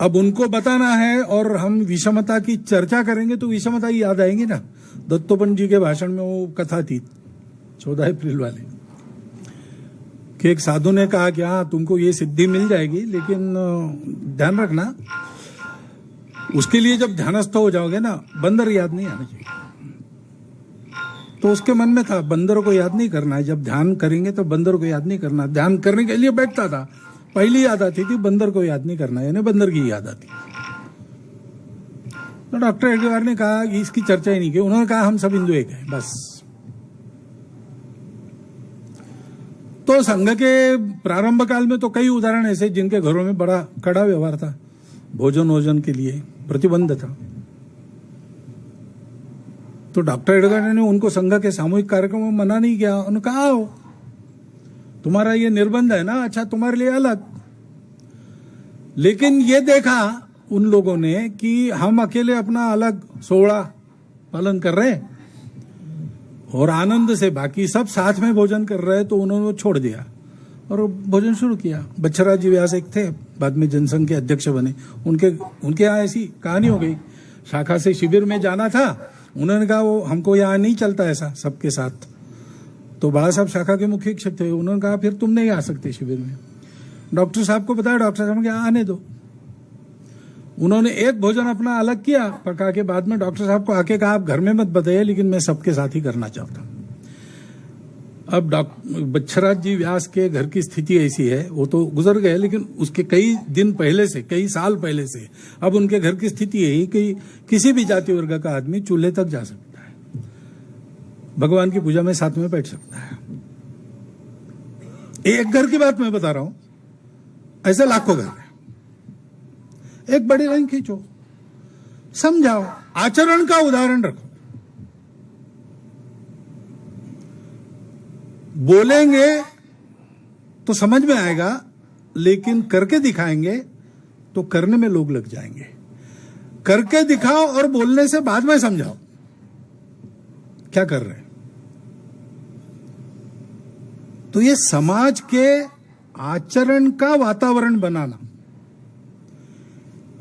अब उनको बताना है और हम विषमता की चर्चा करेंगे तो विषमता ही याद आएंगी ना। दत्तोपंत जी के भाषण में वो कथा थी 14 अप्रैल वाली, कि एक साधु ने कहा कि हाँ तुमको ये सिद्धि मिल जाएगी, लेकिन ध्यान रखना उसके लिए जब ध्यानस्थ हो जाओगे ना, बंदर याद नहीं आना चाहिए। तो उसके मन में था बंदर को याद नहीं करना है, जब ध्यान करेंगे तो बंदर को याद नहीं करना। ध्यान करने के लिए बैठता था, पहली याद आती थी बंदर को याद नहीं करना, यानी बंदर की याद आती। तो डॉक्टर हेडगेवार ने कहा इसकी चर्चा ही नहीं की, उन्होंने कहा हम सब हिंदू एक हैं बस। तो संघ के प्रारंभ काल में तो कई उदाहरण ऐसे जिनके घरों में बड़ा कड़ा व्यवहार था, भोजन वोजन के लिए प्रतिबंध था। तो डॉक्टर हेडगेवार ने उनको संघ के सामूहिक कार्यक्रम में मना नहीं किया। उन्होंने कहा आओ, तुम्हारा ये निर्बंध है ना, अच्छा तुम्हारे लिए अलग। लेकिन ये देखा उन लोगों ने कि हम अकेले अपना अलग सोहड़ा पालन कर रहे हैं और आनंद से बाकी सब साथ में भोजन कर रहे हैं, तो उन्होंने छोड़ दिया और भोजन शुरू किया। बच्छराज जी व्यास एक थे, बाद में जनसंघ के अध्यक्ष बने। उनके यहाँ ऐसी कहानी हो गई, शाखा से शिविर में जाना था, उन्होंने कहा वो हमको यहाँ नहीं चलता ऐसा सबके साथ। तो बाबा साहब शाखा के मुख्य शिक्षक थे, उन्होंने कहा फिर तुम नहीं आ सकते शिविर में। डॉक्टर साहब को बताया, डॉक्टर साहब ने कहा आने दो। उन्होंने एक भोजन अपना अलग किया पका के, बाद में डॉक्टर साहब को आके कहा आप घर में मत बताइए, लेकिन मैं सबके साथ ही करना चाहता हूं। अब बच्छराज जी व्यास के घर की स्थिति ऐसी है, वो तो गुजर गए, लेकिन उसके कई दिन पहले से, कई साल पहले से अब उनके घर की स्थिति यही कि किसी भी जाति वर्ग का आदमी चूल्हे तक जा सकता है, भगवान की पूजा में साथ में बैठ सकता है। एक घर की बात मैं बता रहा हूं, ऐसे लाखों घर है। एक बड़ी लाइन खींचो, समझाओ, आचरण का उदाहरण रखो। बोलेंगे तो समझ में आएगा, लेकिन करके दिखाएंगे तो करने में लोग लग जाएंगे। करके दिखाओ और बोलने से बाद में समझाओ क्या कर रहे हैं। तो ये समाज के आचरण का वातावरण बनाना,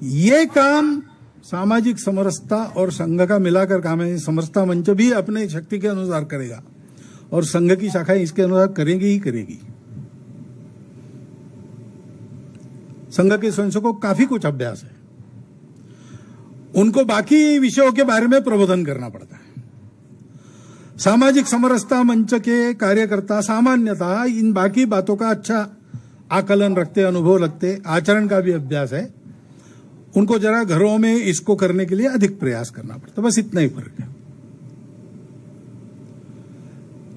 ये काम सामाजिक समरसता और संघ का मिलाकर काम है। समरसता मंच भी अपने शक्ति के अनुसार करेगा और संघ की शाखाएं इसके अनुसार करेंगी ही करेगी। संघ के स्वयंसेवकों को काफी कुछ अभ्यास है, उनको बाकी विषयों के बारे में प्रबोधन करना पड़ता है। सामाजिक समरसता मंच के कार्यकर्ता सामान्यतः इन बाकी बातों का अच्छा आकलन रखते, अनुभव रखते, आचरण का भी अभ्यास है। उनको जरा घरों में इसको करने के लिए अधिक प्रयास करना पड़ता, बस इतना ही फर्क है।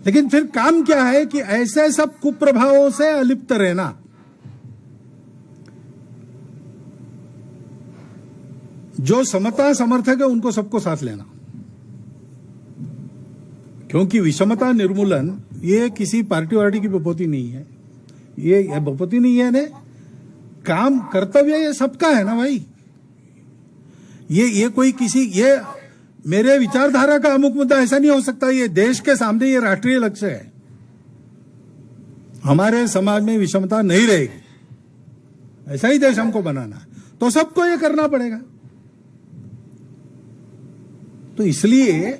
लेकिन फिर काम क्या है कि ऐसे सब कुप्रभावों से अलिप्त रहना। जो समता समर्थक है उनको सबको साथ लेना, क्योंकि विषमता निर्मूलन ये किसी पार्टी वार्टी की बपोती नहीं है, ये बपोती नहीं है ने काम कर्तव्य ये सबका है ना भाई। ये कोई किसी, ये मेरे विचारधारा का अमुक मुद्दा ऐसा नहीं हो सकता। ये देश के सामने ये राष्ट्रीय लक्ष्य है। हमारे समाज में विषमता नहीं रहेगी, ऐसा ही देश हमको बनाना है, तो सबको ये करना पड़ेगा। तो इसलिए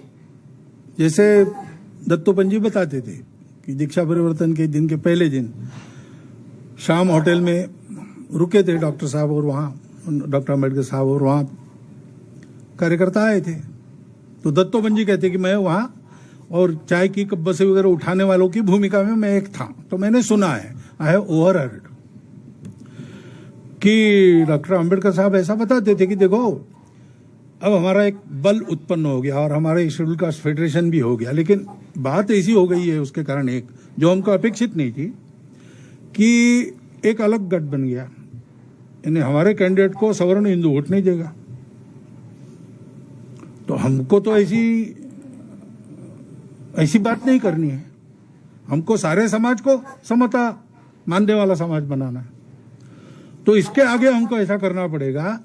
जैसे दत्तोपंत जी बताते थे कि दीक्षा परिवर्तन के दिन के पहले दिन शाम होटल में रुके थे डॉक्टर साहब और वहां डॉक्टर अम्बेडकर साहब और वहां कार्यकर्ता आए थे। तो दत्तोपंत जी कहते कि मैं वहां और चाय की कप बसे वगैरह उठाने वालों की भूमिका में मैं एक था। तो मैंने सुना है, आई हैव ओवरहर्ड, कि डॉक्टर अम्बेडकर साहब ऐसा बताते थे कि देखो अब हमारा एक बल उत्पन्न हो गया और हमारे शेड्यूल कास्ट फेडरेशन भी हो गया, लेकिन बात ऐसी हो गई है उसके कारण एक जो हमको अपेक्षित नहीं थी कि एक अलग गठ बन गया, यानी हमारे कैंडिडेट को सवर्ण हिंदू वोट नहीं देगा। तो हमको तो ऐसी बात नहीं करनी है, हमको सारे समाज को समता मानने वाला समाज बनाना है। तो इसके आगे हमको ऐसा करना पड़ेगा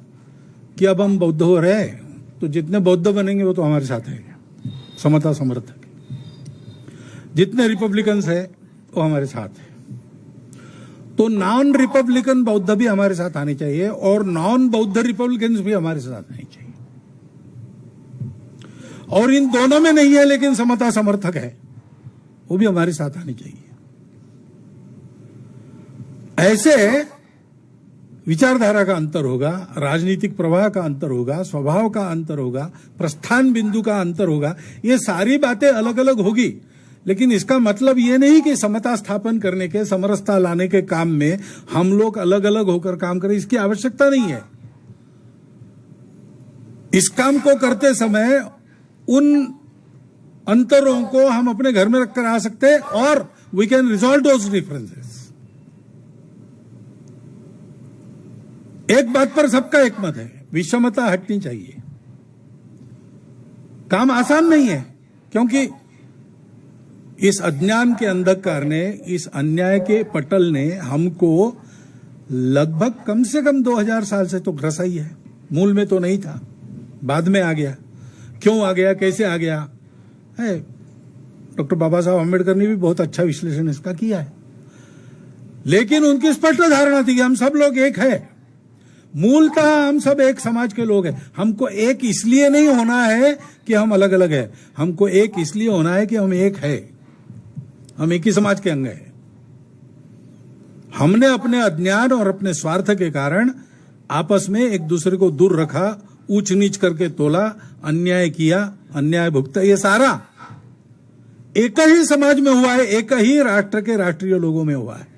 कि अब हम बौद्ध हो रहे, तो जितने बौद्ध बनेंगे वो तो हमारे साथ है, समता समर्थक। जितने रिपब्लिकन्स है वो हमारे साथ है। तो नॉन रिपब्लिकन बौद्ध भी हमारे साथ आने चाहिए और नॉन बौद्ध रिपब्लिकन्स भी हमारे साथ आने चाहिए। और इन दोनों में नहीं है लेकिन समता समर्थक है, वो भी हमारे साथ आने चाहिए। ऐसे विचारधारा का अंतर होगा, राजनीतिक प्रवाह का अंतर होगा, स्वभाव का अंतर होगा, प्रस्थान बिंदु का अंतर होगा। ये सारी बातें अलग अलग होगी, लेकिन इसका मतलब ये नहीं कि समता स्थापन करने के, समरसता लाने के काम में हम लोग अलग अलग होकर काम करें, इसकी आवश्यकता नहीं है। इस काम को करते समय उन अंतरों को हम अपने घर में रखकर आ सकते हैं और we can resolve those differences. एक बात पर सबका एक मत है, विषमता हटनी चाहिए। काम आसान नहीं है, क्योंकि इस अज्ञान के अंधकार ने, इस अन्याय के पटल ने हमको लगभग कम से कम 2000 साल से तो ग्रसा ही है। मूल में तो नहीं था, बाद में आ गया। क्यों आ गया, कैसे आ गया है, डॉक्टर बाबा साहब अम्बेडकर ने भी बहुत अच्छा विश्लेषण इसका किया है। लेकिन उनकी स्पष्ट धारणा थी कि हम सब लोग एक है, मूलतः हम सब एक समाज के लोग हैं। हमको एक इसलिए नहीं होना है कि हम अलग अलग है, हमको एक इसलिए होना है कि हम एक है, हम एक ही समाज के अंग हैं। हमने अपने अज्ञान और अपने स्वार्थ के कारण आपस में एक दूसरे को दूर रखा, ऊंच नीच करके तोला, अन्याय किया, अन्याय भुगता। ये सारा एक ही समाज में हुआ है, एक ही राष्ट्र के राष्ट्रीय लोगों में हुआ है।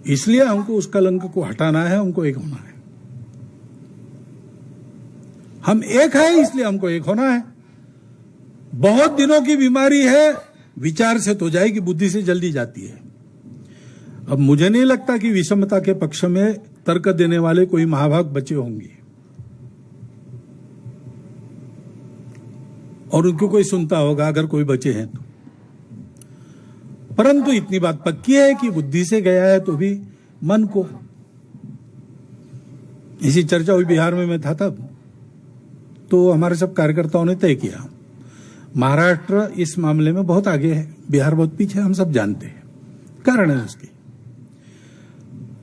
इसलिए हमको उस कलंक को हटाना है, हमको एक होना है। हम एक है इसलिए हमको एक होना है। बहुत दिनों की बीमारी है, विचार से तो जाएगी, बुद्धि से जल्दी जाती है। अब मुझे नहीं लगता कि विषमता के पक्ष में तर्क देने वाले कोई महाभाग बचे होंगे। और उनको कोई सुनता होगा अगर कोई बचे हैं तो। परंतु इतनी बात पक्की है कि बुद्धि से गया है तो भी मन को। इसी चर्चा हुई बिहार में, मैं था तब, तो हमारे सब कार्यकर्ताओं ने तय किया महाराष्ट्र इस मामले में बहुत आगे है, बिहार बहुत पीछे, हम सब जानते हैं, कारण है उसकी।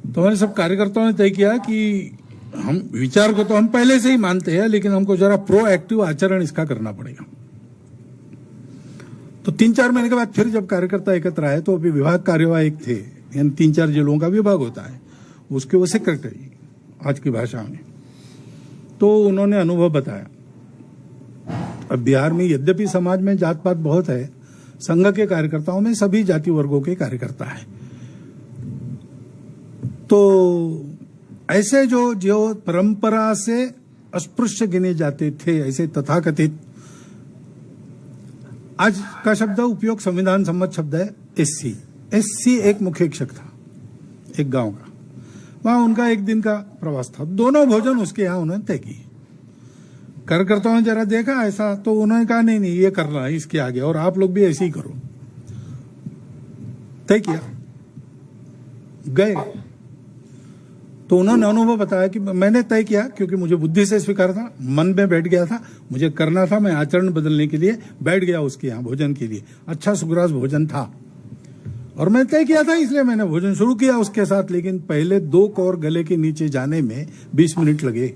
तो हमारे सब कार्यकर्ताओं ने तय किया कि हम विचार को तो हम पहले से ही मानते हैं, लेकिन हमको जरा प्रोएक्टिव आचरण इसका करना पड़ेगा। तो 3-4 महीने के बाद फिर जब कार्यकर्ता एकत्र आए तो अभी विभाग कार्यवाहक थे, यानी 3-4 जिलों का विभाग होता है, उसके वो सेक्रेटरी आज की भाषा में। तो उन्होंने अनुभव बताया। अब बिहार में यद्यपि समाज में जात पात बहुत है, संघ के कार्यकर्ताओं में सभी जाति वर्गों के कार्यकर्ता है। तो ऐसे जो परंपरा से अस्पृश्य गिने जाते थे, ऐसे तथाकथित, आज का शब्द उपयोग संविधान सम्मत शब्द है एससी। एससी एक मुख्य शिक्षक था एक गांव का, वहां उनका एक दिन का प्रवास था, दोनों भोजन उसके यहां उन्होंने तय किए। कार्यकर्ताओं ने जरा देखा ऐसा, तो उन्होंने कहा नहीं ये करना है इसके आगे, और आप लोग भी ऐसे ही करो। तय किया, गए। तो उन्होंने अनुभव बताया कि मैंने तय किया क्योंकि मुझे बुद्धि से स्वीकार था, मन में बैठ गया था, मुझे करना था, मैं आचरण बदलने के लिए बैठ गया उसके यहाँ भोजन के लिए। अच्छा सुग्रास भोजन था और मैं तय किया था, इसलिए मैंने भोजन शुरू किया उसके साथ। लेकिन पहले 2 कौर गले के नीचे जाने में 20 मिनट लगे।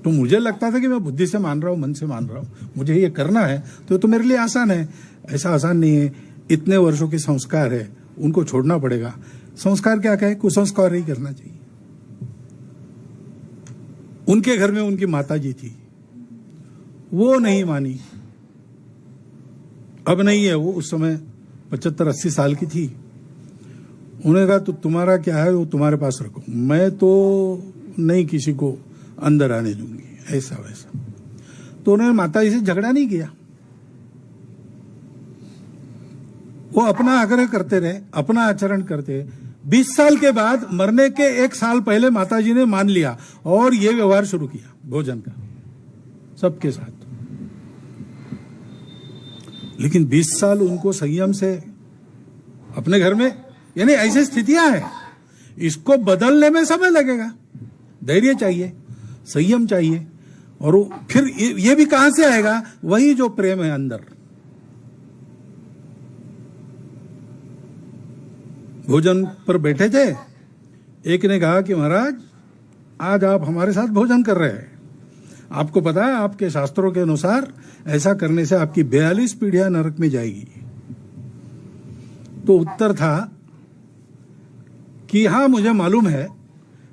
तो मुझे लगता था कि मैं बुद्धि से मान रहा हूं, मन से मान रहा हूं, मुझे ये करना है तो मेरे लिए आसान है। ऐसा आसान नहीं है, इतने वर्षों के संस्कार है, उनको छोड़ना पड़ेगा। संस्कार क्या कहे, कुसंस्कार ही करना चाहिए। उनके घर में उनकी माताजी थी, वो नहीं मानी। अब नहीं है वो, उस समय 75-80 साल की थी। उन्होंने कहा तो तुम्हारा क्या है वो तुम्हारे पास रखो, मैं तो नहीं किसी को अंदर आने दूंगी, ऐसा वैसा। तो उन्होंने माताजी से झगड़ा नहीं किया, वो अपना आग्रह करते रहे, अपना आचरण करते। 20 साल के बाद, मरने के 1 साल पहले माताजी ने मान लिया और ये व्यवहार शुरू किया भोजन का सबके साथ। लेकिन 20 साल उनको संयम से अपने घर में, यानी ऐसी स्थितियां हैं, इसको बदलने में समय लगेगा। धैर्य चाहिए, संयम चाहिए, और फिर ये भी कहां से आएगा, वही जो प्रेम है अंदर। भोजन पर बैठे थे, एक ने कहा कि महाराज आज आप हमारे साथ भोजन कर रहे हैं, आपको पता है आपके शास्त्रों के अनुसार ऐसा करने से आपकी 42 पीढ़ियां नरक में जाएगी। तो उत्तर था कि हाँ मुझे मालूम है,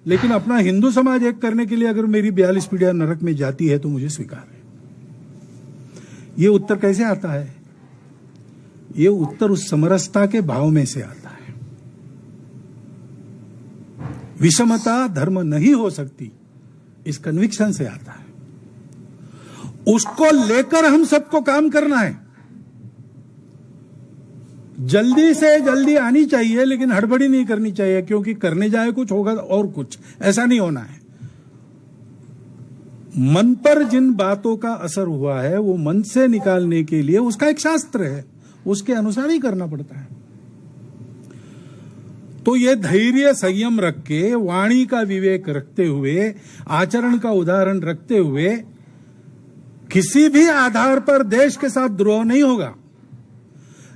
लेकिन अपना हिंदू समाज एक करने के लिए अगर मेरी 42 पीढ़ियां नरक में जाती है तो मुझे स्वीकार है। ये उत्तर कैसे आता है? ये उत्तर उस समरसता के भाव में से आता है। विषमता धर्म नहीं हो सकती, इस कन्विक्शन से आता है। उसको लेकर हम सबको काम करना है। जल्दी से जल्दी आनी चाहिए, लेकिन हड़बड़ी नहीं करनी चाहिए, क्योंकि करने जाए कुछ होगा और कुछ, ऐसा नहीं होना है। मन पर जिन बातों का असर हुआ है वो मन से निकालने के लिए उसका एक शास्त्र है, उसके अनुसार ही करना पड़ता है। तो ये धैर्य संयम रख के, वाणी का विवेक रखते हुए, आचरण का उदाहरण रखते हुए, किसी भी आधार पर देश के साथ द्रोह नहीं होगा,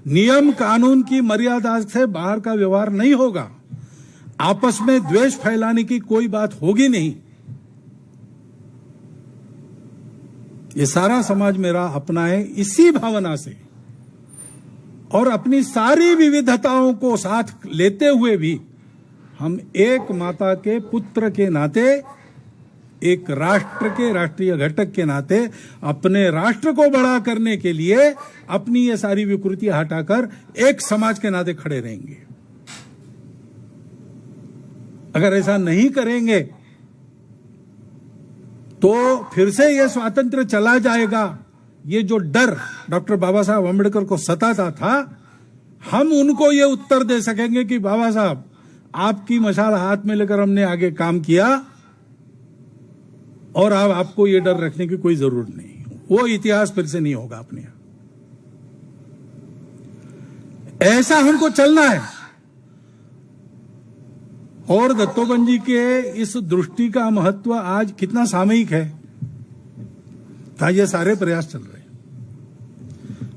नियम कानून की मर्यादा से बाहर का व्यवहार नहीं होगा, आपस में द्वेष फैलाने की कोई बात होगी नहीं। ये सारा समाज मेरा अपना है, इसी भावना से और अपनी सारी विविधताओं को साथ लेते हुए भी हम एक माता के पुत्र के नाते, एक राष्ट्र के राष्ट्रीय घटक के नाते अपने राष्ट्र को बड़ा करने के लिए अपनी ये सारी विकृतियां हटाकर एक समाज के नाते खड़े रहेंगे। अगर ऐसा नहीं करेंगे तो फिर से ये स्वातंत्र्य चला जाएगा। ये जो डर डॉक्टर बाबा साहब अम्बेडकर को सताता था, हम उनको ये उत्तर दे सकेंगे कि बाबा साहब आपकी मशाल हाथ में लेकर हमने आगे काम किया और अब आपको ये डर रखने की कोई जरूरत नहीं। वो इतिहास फिर से नहीं होगा अपने यहां। ऐसा हमको चलना है। और दत्तोपंत जी के इस दृष्टि का महत्व आज कितना सामयिक है, आज ये सारे प्रयास चल रहे हैं।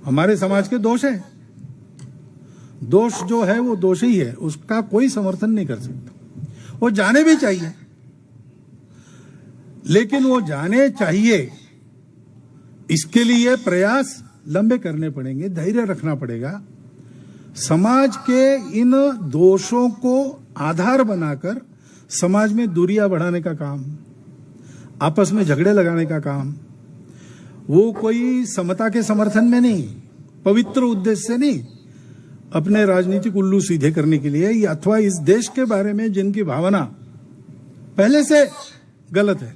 हमारे समाज के दोष है, दोष जो है वो दोष ही है, उसका कोई समर्थन नहीं कर सकता। वो जाने भी चाहिए, लेकिन वो जाने चाहिए, इसके लिए प्रयास लंबे करने पड़ेंगे, धैर्य रखना पड़ेगा। समाज के इन दोषों को आधार बनाकर समाज में दूरियां बढ़ाने का काम, आपस में झगड़े लगाने का काम, वो कोई समता के समर्थन में नहीं, पवित्र उद्देश्य से नहीं, अपने राजनीतिक उल्लू सीधे करने के लिए, अथवा इस देश के बारे में जिनकी भावना पहले से गलत है,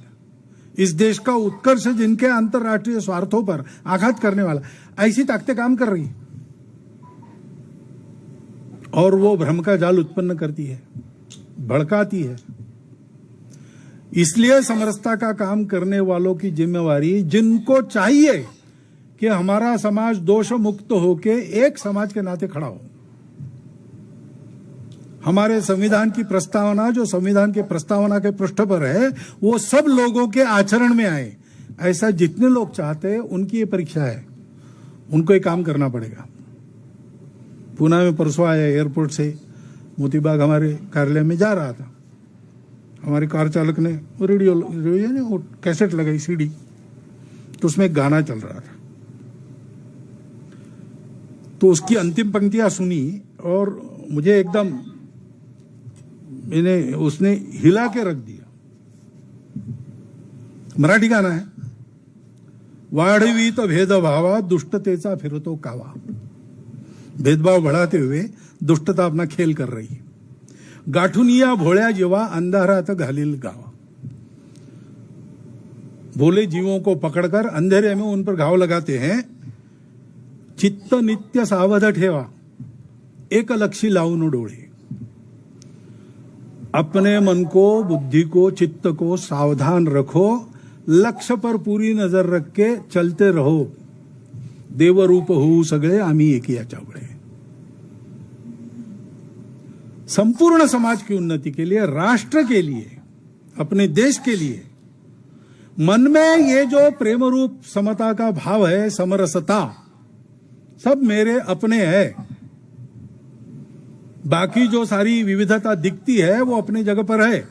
इस देश का उत्कर्ष जिनके अंतर्राष्ट्रीय स्वार्थों पर आघात करने वाला, ऐसी ताकतें काम कर रही और वो भ्रम का जाल उत्पन्न करती है, भड़काती है। इसलिए समरसता का काम करने वालों की जिम्मेवारी, जिनको चाहिए कि हमारा समाज दोष मुक्त होके एक समाज के नाते खड़ा हो, हमारे संविधान की प्रस्तावना जो संविधान के प्रस्तावना के पृष्ठ पर है वो सब लोगों के आचरण में आए, ऐसा जितने लोग चाहते हैं उनकी ये परीक्षा है, उनको ये काम करना पड़ेगा। पुणे में परसों आया, एयरपोर्ट से मोतीबाग हमारे कार्यालय में जा रहा था, हमारे कार चालक ने रेडियो ने वो कैसेट लगाई, सीडी, तो उसमें एक गाना चल रहा था, तो उसकी अंतिम पंक्तियां सुनी और मुझे एकदम उसने हिला के रख दिया। मराठी गाना है, वाढवीत भेदभावा दुष्टतेचा फिरतो कावा। भेदभाव बढ़ाते हुए दुष्टता अपना खेल कर रही है। गाठून या भोळ्या जीवा अंधारात घालील गावा। भोले जीवों को पकड़कर अंधेरे में उन पर घाव लगाते हैं। चित्त नित्य सावध ठेवा, एक लक्षी लावून डोळे। अपने मन को, बुद्धि को, चित्त को सावधान रखो, लक्ष्य पर पूरी नजर रख के चलते रहो। देवरूप होऊ सगळे आम्ही एकी याच्याकडे। संपूर्ण समाज की उन्नति के लिए, राष्ट्र के लिए, अपने देश के लिए मन में ये जो प्रेम रूप समता का भाव है, समरसता, सब मेरे अपने है। बाकी जो सारी विविधता दिखती है वो अपनी जगह पर है,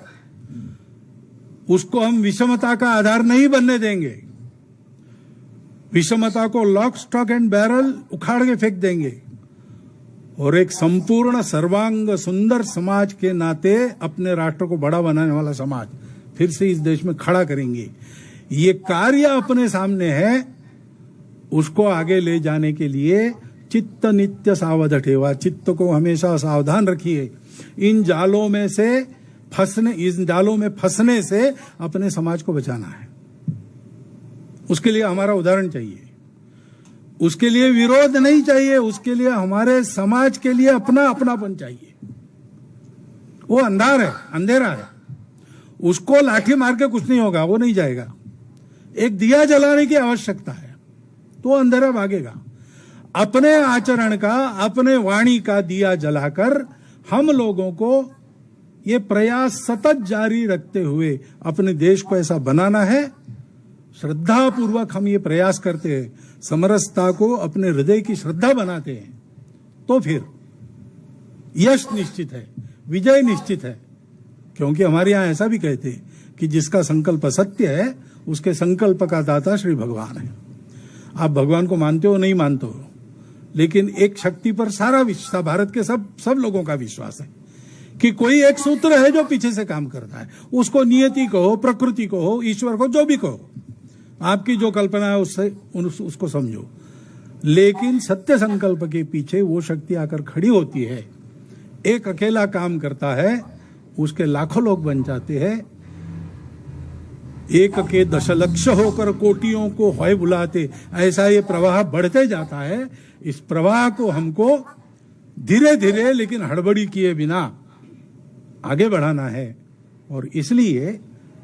उसको हम विषमता का आधार नहीं बनने देंगे। विषमता को लॉक, स्टॉक एंड बैरल उखाड़ के फेंक देंगे और एक संपूर्ण सर्वांग सुंदर समाज के नाते अपने राष्ट्र को बड़ा बनाने वाला समाज फिर से इस देश में खड़ा करेंगे। ये कार्य अपने सामने है, उसको आगे ले जाने के लिए चित्त नित्य सावध ठेवा, चित्त को हमेशा सावधान रखिए। इन जालों में फंसने से अपने समाज को बचाना है। उसके लिए हमारा उदाहरण चाहिए, उसके लिए विरोध नहीं चाहिए, उसके लिए हमारे समाज के लिए अपनापन चाहिए। वो अंधेरा है, उसको लाठी मार के कुछ नहीं होगा, वो नहीं जाएगा। एक दिया जलाने की आवश्यकता है, तो अंधेरा भागेगा। अपने आचरण का, अपने वाणी का दिया जलाकर हम लोगों को ये प्रयास सतत जारी रखते हुए अपने देश को ऐसा बनाना है। श्रद्धा पूर्वक हम ये प्रयास करते हैं, समरसता को अपने हृदय की श्रद्धा बनाते हैं, तो फिर यश निश्चित है, विजय निश्चित है। क्योंकि हमारे यहां ऐसा भी कहते हैं कि जिसका संकल्प सत्य है उसके संकल्प का दाता श्री भगवान है। आप भगवान को मानते हो नहीं मानते हो, लेकिन एक शक्ति पर सारा विश्व, भारत के सब लोगों का विश्वास है कि कोई एक सूत्र है जो पीछे से काम करता है। उसको नियति कहो, प्रकृति कहो, ईश्वर को, जो भी कहो, आपकी जो कल्पना है उससे उसको समझो, लेकिन सत्य संकल्प के पीछे वो शक्ति आकर खड़ी होती है। एक अकेला काम करता है, उसके लाखों लोग बन जाते हैं। एक के दशलक्ष होकर कोटियों को होय बुलाते, ऐसा ये प्रवाह बढ़ते जाता है। इस प्रवाह को हमको धीरे धीरे लेकिन हड़बड़ी किए बिना आगे बढ़ाना है। और इसलिए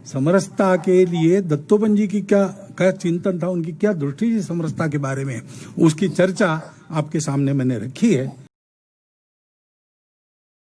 समरसता के लिए दत्तोपंत जी की क्या क्या चिंतन था, उनकी क्या दृष्टि थी समरसता के बारे में, उसकी चर्चा आपके सामने मैंने रखी है।